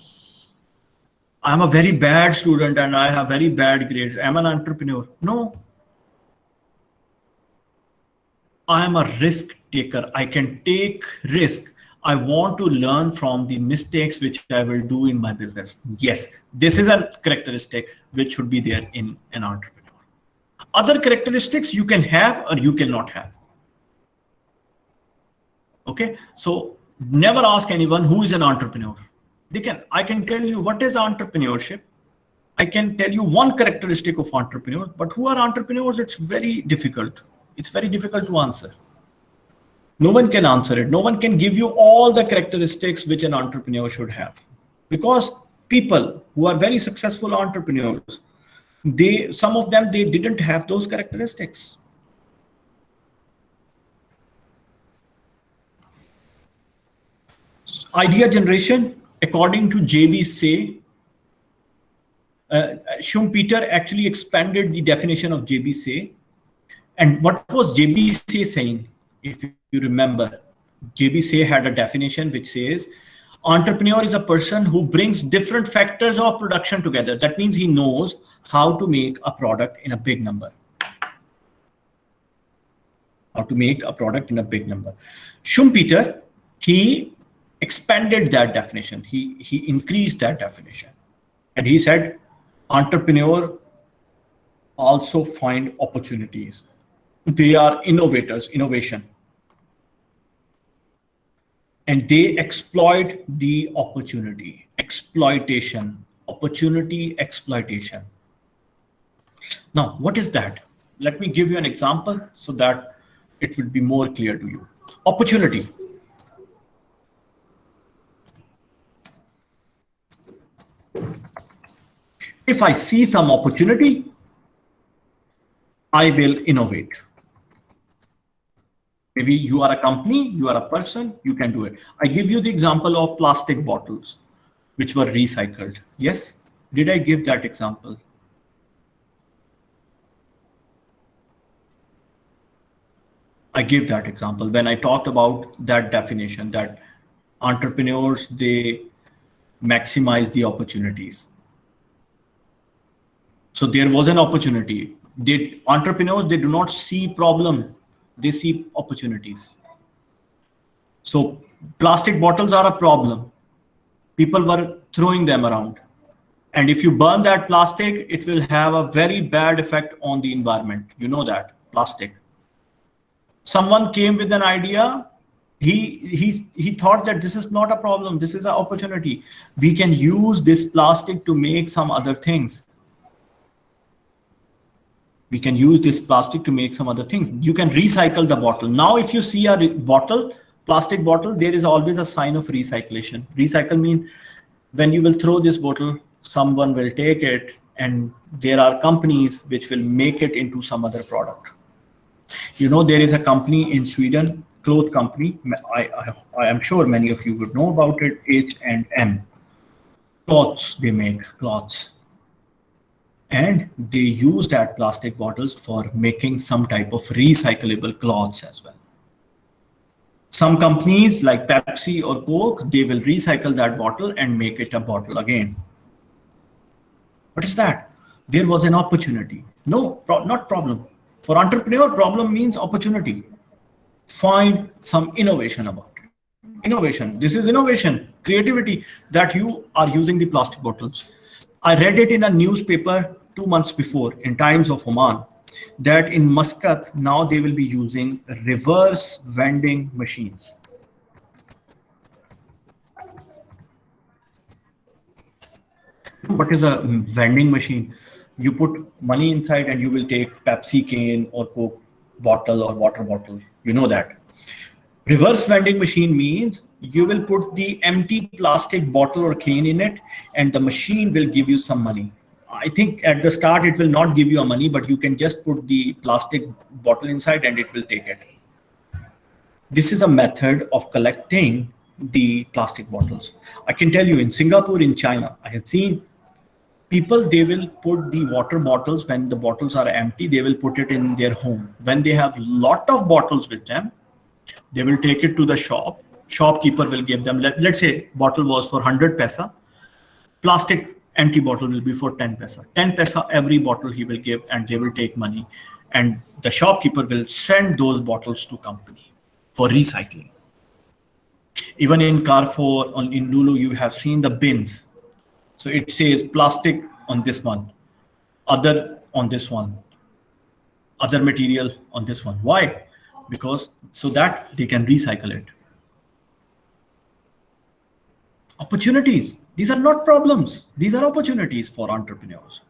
I am a very bad student and I have very bad grades. I am an entrepreneur. No. I am a risk taker. I can take risk. I want to learn from the mistakes which I will do in my business. Yes, this is a characteristic which should be there in an entrepreneur. Other characteristics you can have or you cannot have. Okay, so never ask anyone who is an entrepreneur. I can tell you what is entrepreneurship. I can tell you one characteristic of entrepreneurs, but who are entrepreneurs? It's very difficult. It's very difficult to answer. No one can answer it. No one can give you all the characteristics which an entrepreneur should have. Because people who are very successful entrepreneurs, some of them, they didn't have those characteristics. Idea generation. According to J.B. Say, Schumpeter actually expanded the definition of J.B. Say. And what was J.B. Say saying? If you remember, J.B. Say had a definition which says, entrepreneur is a person who brings different factors of production together. That means he knows how to make a product in a big number. How to make a product in a big number. Schumpeter, he expanded that definition. He increased that definition. And he said, entrepreneur also find opportunities. They are innovators, innovation. And they exploit the opportunity, exploitation, opportunity, exploitation. Now, what is that? Let me give you an example so that it will be more clear to you. Opportunity. If I see some opportunity, I will innovate. Maybe you are a company, you are a person, you can do it. I give you the example of plastic bottles, which were recycled. Yes? Did I give that example? I give that example when I talked about that definition, that entrepreneurs, they maximize the opportunities. So there was an opportunity. Entrepreneurs, they do not see problem, they see opportunities. So plastic bottles are a problem. People were throwing them around. And if you burn that plastic, it will have a very bad effect on the environment. You know that, plastic. Someone came with an idea. He thought that this is not a problem. This is an opportunity. We can use this plastic to make some other things. We can use this plastic to make some other things. You can recycle the bottle. Now, if you see a bottle, plastic bottle, there is always a sign of recyclation. Recycle means when you will throw this bottle, someone will take it, and there are companies which will make it into some other product. You know, there is a company in Sweden, cloth company. I am sure many of you would know about it, H&M. Cloths, they make cloths. And they use that plastic bottles for making some type of recyclable cloths as well. Some companies like Pepsi or Coke, they will recycle that bottle and make it a bottle again. What is that? There was an opportunity. No, not problem. For entrepreneur, problem means opportunity. Find some innovation about it. Innovation. This is innovation, creativity, that you are using the plastic bottles. I read it in a newspaper 2 months before in Times of Oman that in Muscat now they will be using reverse vending machines. What is a vending machine? You put money inside and you will take Pepsi can or Coke bottle or water bottle. You know that. Reverse vending machine means you will put the empty plastic bottle or can in it and the machine will give you some money. I think at the start it will not give you a money, but you can just put the plastic bottle inside and it will take it. This is a method of collecting the plastic bottles. I can tell you in Singapore, in China, I have seen people, they will put the water bottles when the bottles are empty, they will put it in their home. When they have lot of bottles with them, they will take it to the shop. Shopkeeper will give them, let's say bottle was for 100 paisa, plastic empty bottle will be for 10 paisa. 10 paisa every bottle he will give and they will take money. And the shopkeeper will send those bottles to company for recycling. Even in Carrefour, in Lulu, you have seen the bins. So it says plastic on this one, other on this one, other material on this one. Why? Because so that they can recycle it. Opportunities. These are not problems. These are opportunities for entrepreneurs.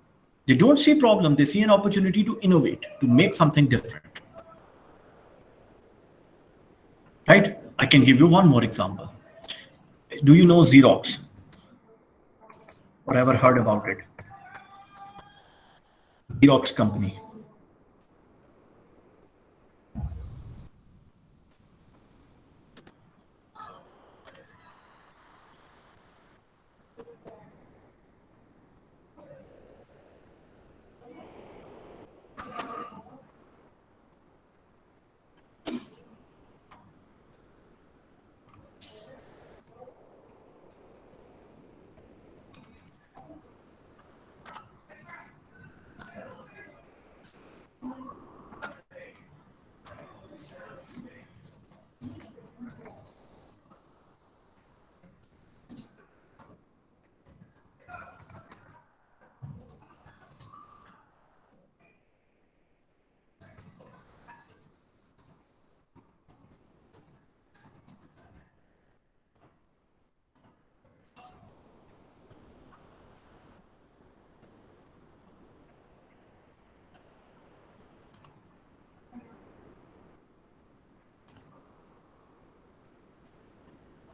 They don't see problem. They see an opportunity to innovate, to make something different. Right? I can give you one more example. Do you know Xerox? Or ever heard about it? Xerox company.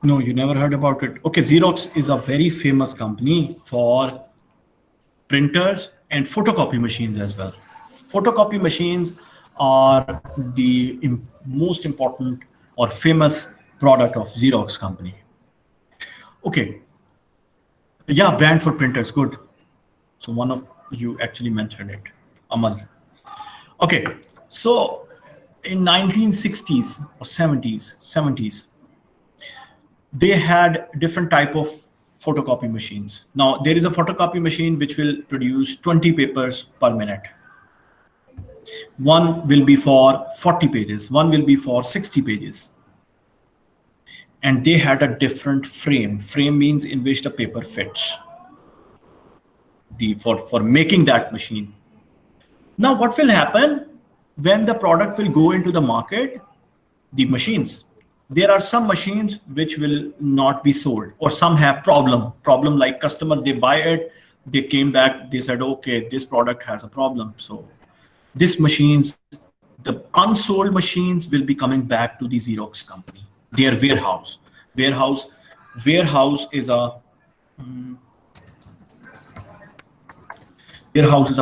No, you never heard about it. Okay, Xerox is a very famous company for printers and photocopy machines as well. Photocopy machines are the most important or famous product of Xerox company. Okay. Yeah, brand for printers, good. So one of you actually mentioned it, Amal. Okay, so in 1960s or 70s, they had different type of photocopy machines. Now there is a photocopy machine which will produce 20 papers per minute. One will be for 40 pages, one will be for 60 pages. And they had a different frame. Frame means in which the paper fits. For making that machine. Now what will happen when the product will go into the market? The machines. There are some machines which will not be sold, or some have problem like customer, they buy it, they came back, they said, okay, this product has a problem. So these machines, the unsold machines will be coming back to the Xerox company, their warehouse. Warehouse is a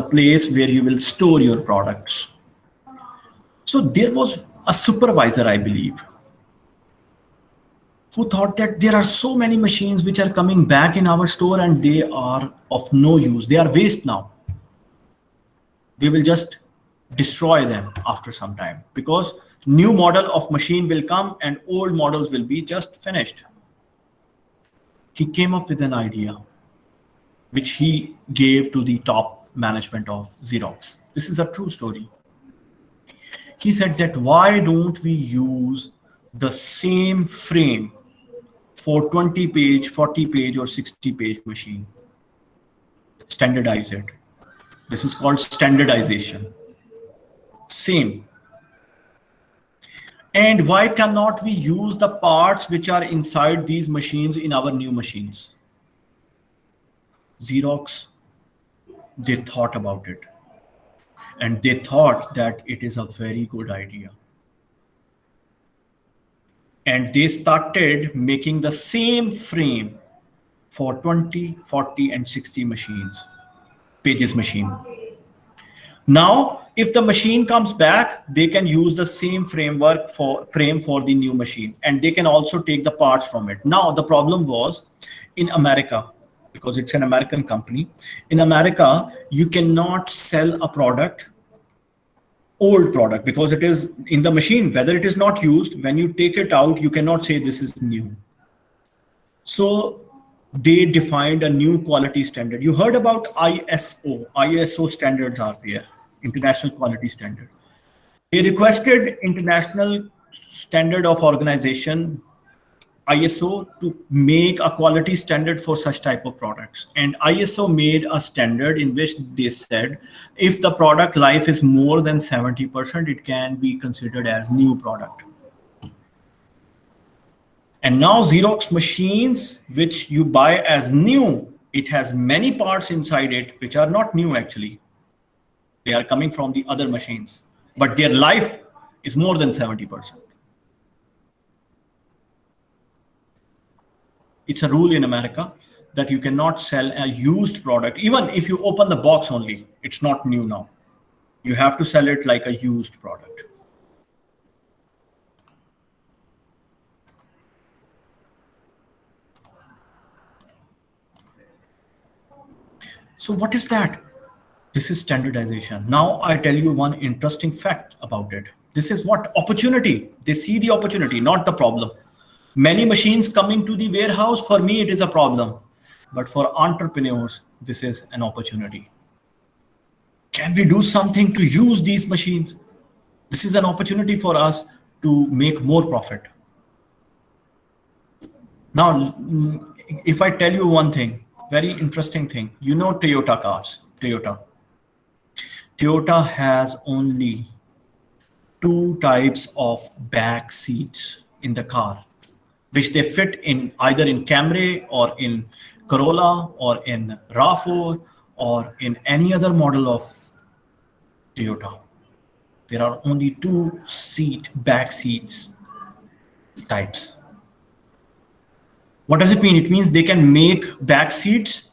place where you will store your products. So there was a supervisor, I believe, who thought that there are so many machines which are coming back in our store and they are of no use. They are waste now. We will just destroy them after some time because new model of machine will come and old models will be just finished. He came up with an idea which he gave to the top management of Xerox. This is a true story. He said that why don't we use the same frame for 20 page, 40 page or 60 page machine. Standardize it. This is called standardization. Same. And why cannot we use the parts which are inside these machines in our new machines? Xerox, they thought about it. And they thought that it is a very good idea. And they started making the same frame for 20, 40, and 60 machines, pages machine. Now, if the machine comes back, they can use the same frame for the new machine, and they can also take the parts from it. Now, the problem was in America, because it's an American company. In America, you cannot sell a product, old product, because it is in the machine, whether it is not used, when you take it out, you cannot say this is new. So they defined a new quality standard. You heard about ISO. ISO standards are there, International Quality Standard. They requested International Standard of Organization, ISO, to make a quality standard for such type of products. And ISO made a standard in which they said, if the product life is more than 70%, it can be considered as new product. And now Xerox machines, which you buy as new, it has many parts inside it, which are not new actually. They are coming from the other machines, but their life is more than 70%. It's a rule in America that you cannot sell a used product. Even if you open the box only, it's not new now. You have to sell it like a used product. So what is that? This is standardization. Now I tell you one interesting fact about it. This is what opportunity. They see the opportunity, not the problem. Many machines coming to the warehouse, for me, it is a problem. But for entrepreneurs, this is an opportunity. Can we do something to use these machines? This is an opportunity for us to make more profit. Now, if I tell you one thing, very interesting thing, you know Toyota cars, Toyota has only 2 types of back seats in the car, which they fit in either in Camry or in Corolla or in RAV4 or in any other model of Toyota. There are only 2 back seats types. What does it mean? It means they can make back seats.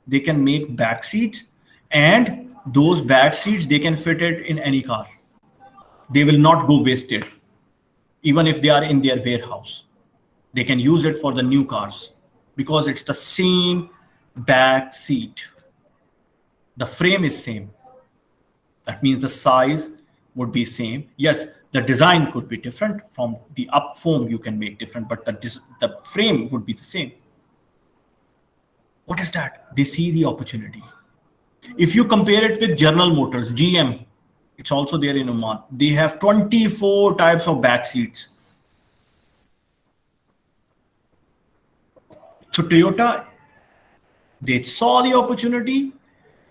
They can make back seats, and those back seats, they can fit it in any car. They will not go wasted, even if they are in their warehouse. They can use it for the new cars because it's the same back seat. The frame is same. That means the size would be same. Yes, the design could be different. From the up foam you can make different, but the frame would be the same. What is that? They see the opportunity. If you compare it with General Motors, GM, it's also there in Oman. They have 24 types of back seats. So Toyota, they saw the opportunity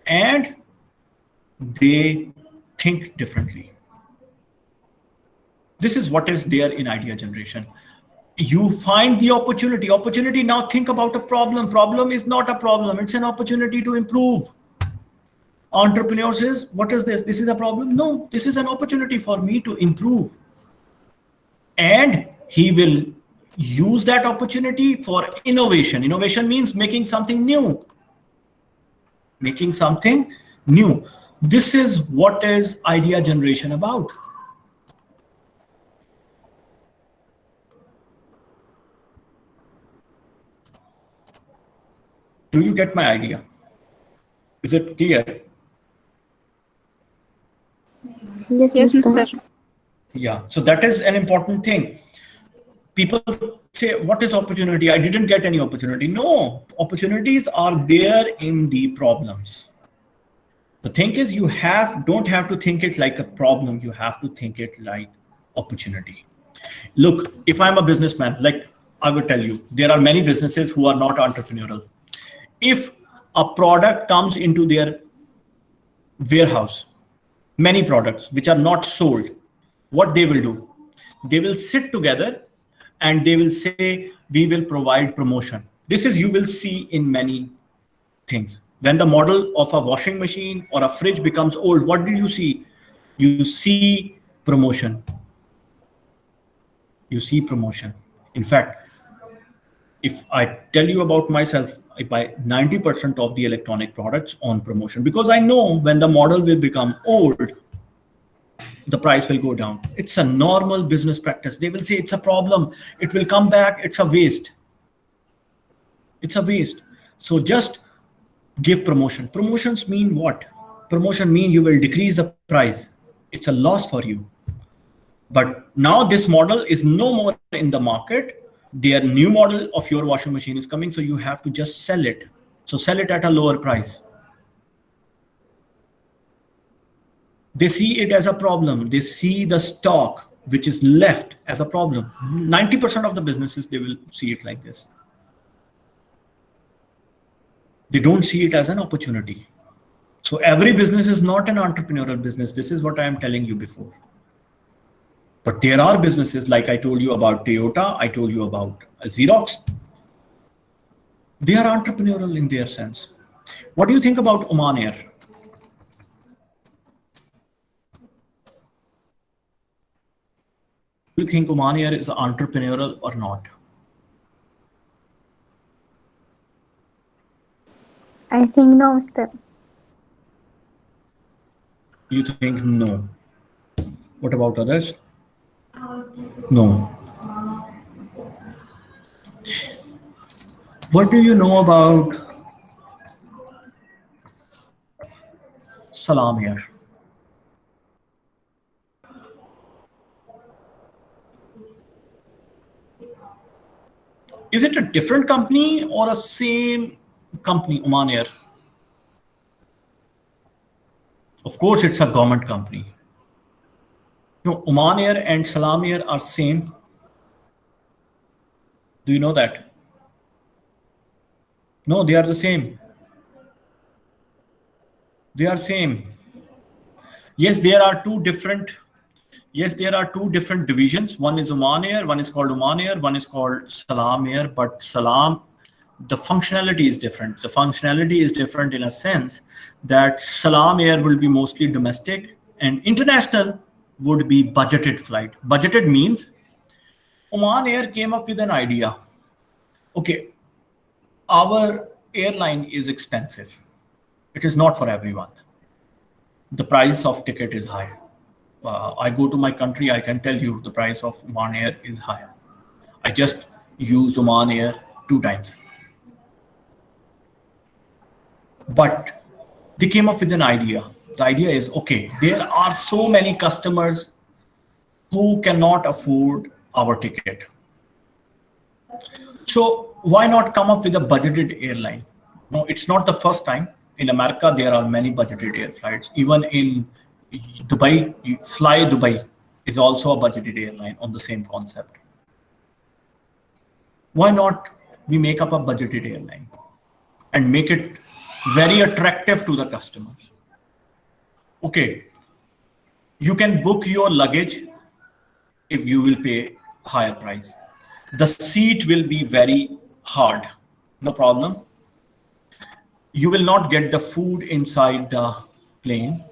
and they think differently. This is what is there in idea generation. You find the opportunity. Now think about a problem. Problem is not a problem. It's an opportunity to improve. Entrepreneur says, what is this? This is a problem? No, this is an opportunity for me to improve. And he will use that opportunity for innovation. Innovation means making something new. Making something new. This is what is idea generation about. Do you get my idea? Is it clear? Yes, Mr. Yeah, so that is an important thing. People say, what is opportunity? I didn't get any opportunity. No, opportunities are there in the problems. The thing is, you don't have to think it like a problem. You have to think it like opportunity. Look, if I'm a businessman, like I will tell you, there are many businesses who are not entrepreneurial. If a product comes into their warehouse, many products which are not sold, what they will do? They will sit together and they will say, we will provide promotion. This is, you will see in many things. When the model of a washing machine or a fridge becomes old, what do you see? You see promotion. You see promotion. In fact, if I tell you about myself, I buy 90% of the electronic products on promotion because I know when the model will become old, the price will go down. It's a normal business practice. They will say it's a problem. It will come back. It's a waste. It's a waste. So just give promotion. Promotions mean what? Promotion mean you will decrease the price. It's a loss for you. But now this model is no more in the market. Their new model of your washing machine is coming. So you have to just sell it. So sell it at a lower price. They see it as a problem. They see the stock which is left as a problem. 90% of the businesses, they will see it like this. They don't see it as an opportunity. So every business is not an entrepreneurial business. This is what I am telling you before. But there are businesses like I told you about Toyota, I told you about Xerox. They are entrepreneurial in their sense. What do you think about Oman Air? Do you think Oman Air is entrepreneurial or not? I think no, Mr. You think no. What about others? No. What do you know about Salam Air? Is it a different company or a same company, Oman Air? Of course, it's a government company. No, Oman Air and Salam Air are same. Do you know that? No, they are the same. They are same. Yes, there are two different. Yes, there are two different divisions. One is Oman Air, one is called Oman Air, one is called Salam Air. But Salam, the functionality is different. The functionality is different in a sense that Salam Air will be mostly domestic and international would be budgeted flight. Budgeted means Oman Air came up with an idea. Okay, our airline is expensive. It is not for everyone. The price of ticket is high. I go to my country, I can tell you the price of Oman Air is higher. I just used Oman Air 2 times. But they came up with an idea. The idea is, okay, there are so many customers who cannot afford our ticket. So why not come up with a budgeted airline? No, it's not the first time. In America, there are many budgeted air flights. Even in Dubai, Fly Dubai is also a budgeted airline on the same concept. Why not we make up a budgeted airline and make it very attractive to the customers? Okay, you can book your luggage if you will pay higher price. The seat will be very hard, no problem. You will not get the food inside the plane.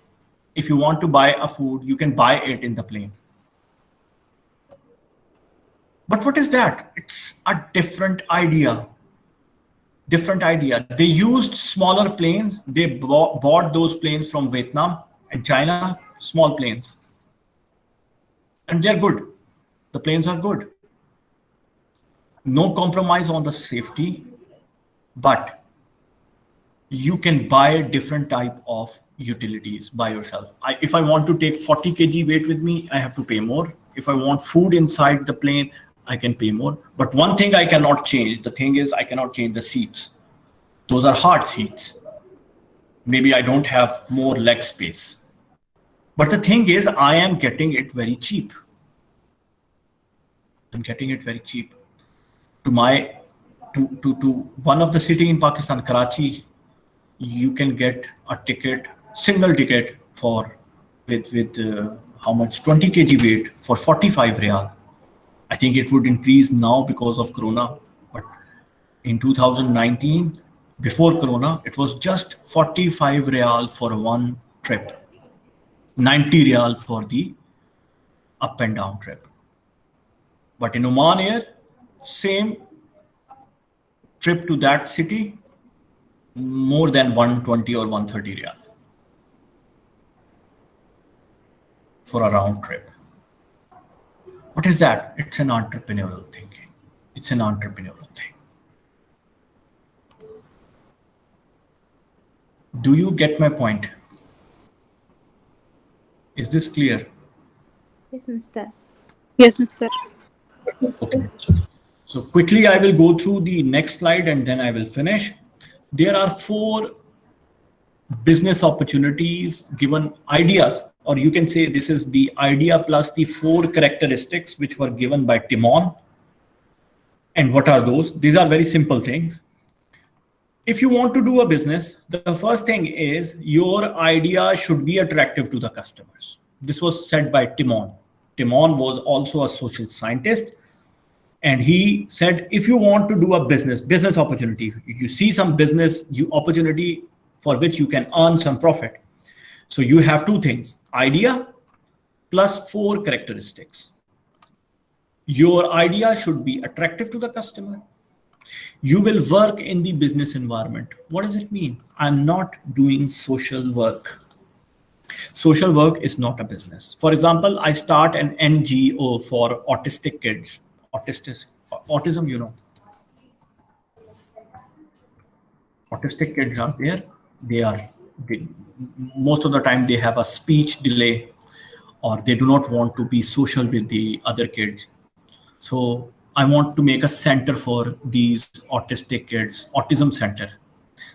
If you want to buy a food, you can buy it in the plane. But what is that? It's a different idea. Different idea. They used smaller planes. They bought those planes from Vietnam and China, small planes. And they're good. The planes are good. No compromise on the safety, but you can buy a different type of utilities by yourself. If I want to take 40 kg weight with me, I have to pay more. If I want food inside the plane, I can pay more. But one thing I cannot change, the thing is I cannot change the seats. Those are hard seats. Maybe I don't have more leg space. But the thing is, I am getting it very cheap. I'm getting it very cheap. to one of the city in Pakistan, Karachi, you can get a ticket, single ticket for with how much 20 kg weight for 45 real. I think it would increase now because of Corona, but in 2019, before Corona, it was just 45 real for one trip, 90 real for the up and down trip. But in Oman Air, same trip to that city, more than 120 or 130 real for a round trip. What is that? It's an entrepreneurial thinking. It's an entrepreneurial thing. Do you get my point? Is this clear? Yes, Mr. Yes, Mr. Okay. So quickly, I will go through the next slide and then I will finish. There are 4 business opportunities given ideas, or you can say this is the idea plus the 4 characteristics which were given by Timon. And what are those? These are very simple things. If you want to do a business, the first thing is your idea should be attractive to the customers. This was said by Timon. Timon was also a social scientist. And he said, if you want to do a business opportunity, you see some business opportunity for which you can earn some profit. So you have 2 things, idea plus 4 characteristics. Your idea should be attractive to the customer. You will work in the business environment. What does it mean? I'm not doing social work. Social work is not a business. For example, I start an NGO for autistic kids. Autism, you know. Autistic kids are there. Most of the time they have a speech delay, or they do not want to be social with the other kids. So I want to make a center for these autistic kids, autism center.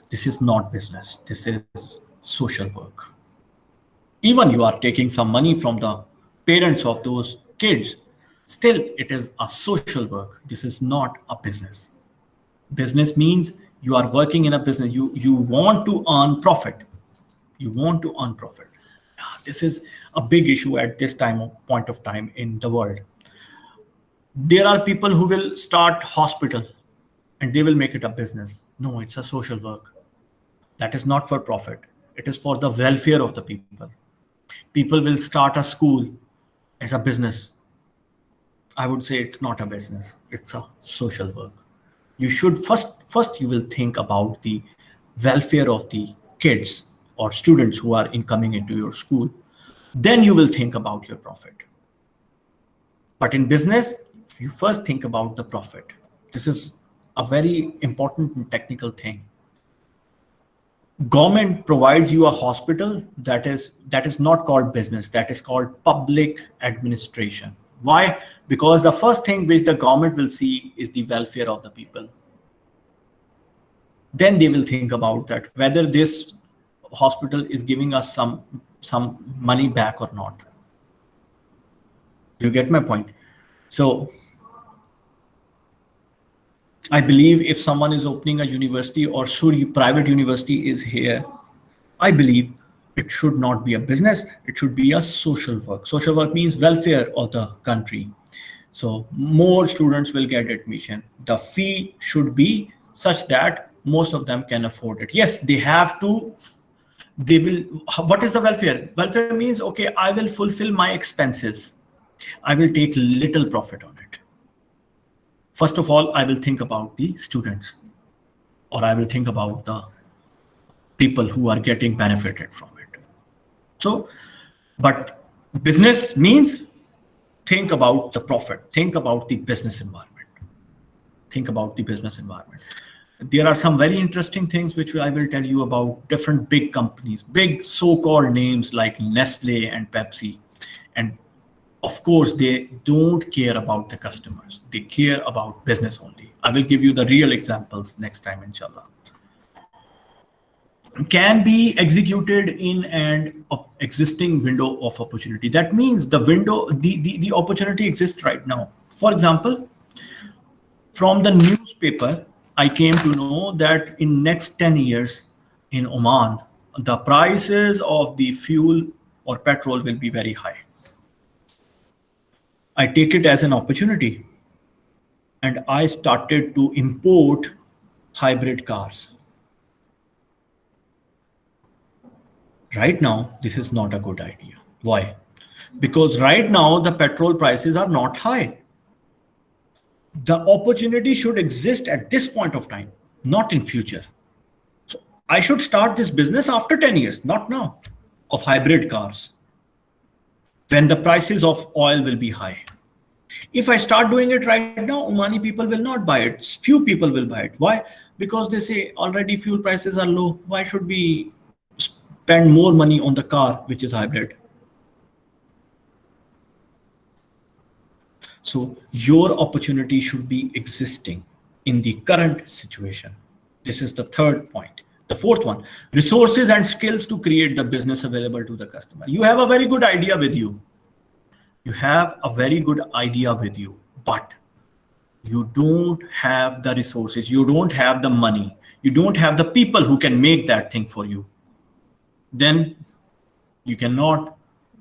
This is not business. This is social work. Even you are taking some money from the parents of those kids, still it is a social work. This is not a business. Business means you are working in a business. You want to earn profit. You want to earn profit. This is a big issue at this point of time in the world. There are people who will start hospital and they will make it a business. No, it's a social work. That is not for profit. It is for the welfare of the people. People will start a school as a business. I would say it's not a business. It's a social work. You should first you will think about the welfare of the kids or students who are coming into your school. Then you will think about your profit. But in business, you first think about the profit. This is a very important and technical thing. Government provides you a hospital that is not called business, that is called public administration. Why? Because the first thing which the government will see is the welfare of the people. Then they will think about that, whether this hospital is giving us some money back or not. You get my point? So I believe if someone is opening a university or private university is here, I believe it should not be a business. It should be a social work. Social work means welfare of the country. So more students will get admission. The fee should be such that most of them can afford it. Yes, they have to. They will. What is the welfare? Welfare means, okay, I will fulfill my expenses. I will take little profit on it. First of all, I will think about the students, or I will think about the people who are getting benefited from it. So, but business means think about the profit, think about the business environment, think about the business environment. There are some very interesting things which I will tell you about different big companies, big so-called names like Nestle and Pepsi. And of course, they don't care about the customers. They care about business only. I will give you the real examples next time, inshallah. Can be executed in an existing window of opportunity. That means the window, the opportunity exists right now. For example, From the newspaper, I came to know that in next 10 years in Oman, the prices of the fuel or petrol will be very high. I take it as an opportunity and I started to import hybrid cars. Right now, this is not a good idea. Why? Because right now the petrol prices are not high. The opportunity should exist at this point of time, not in future. So I should start this business after 10 years, not now, of hybrid cars, when the prices of oil will be high. If I start doing it right now, Omani people will not buy it. Few people will buy it. Why? Because they say already fuel prices are low. Why should we spend more money on the car, which is hybrid? So your opportunity should be existing in the current situation. This is the third point. The fourth one, resources and skills to create the business available to the customer. You have a very good idea with you. You have a very good idea with you, but you don't have the resources. You don't have the money. You don't have the people who can make that thing for you. Then you cannot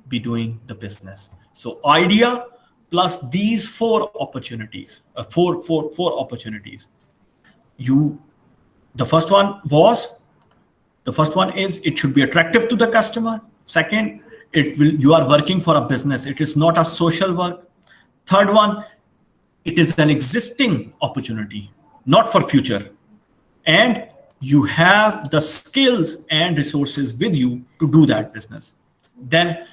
be doing the business. So idea plus these four opportunities, four opportunities. The first one is it should be attractive to the customer. Second, you are working for a business. It is not a social work. Third one, it is an existing opportunity, not for future. And you have the skills and resources with you to do that business. Then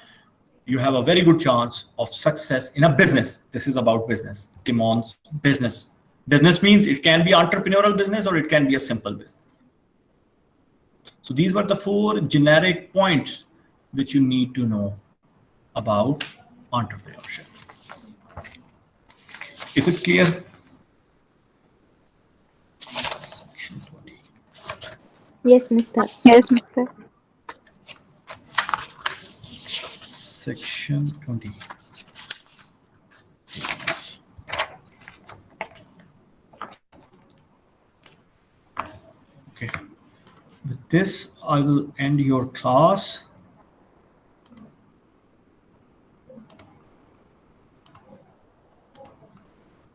you have a very good chance of success in a business. This is about business. Timon's business. Business means it can be entrepreneurial business or it can be a simple business. So these were the four generic points which you need to know about entrepreneurship. Is it clear? Section 20. Yes, Mr. Yes, Mr. Section 20. Okay. With this, I will end your class.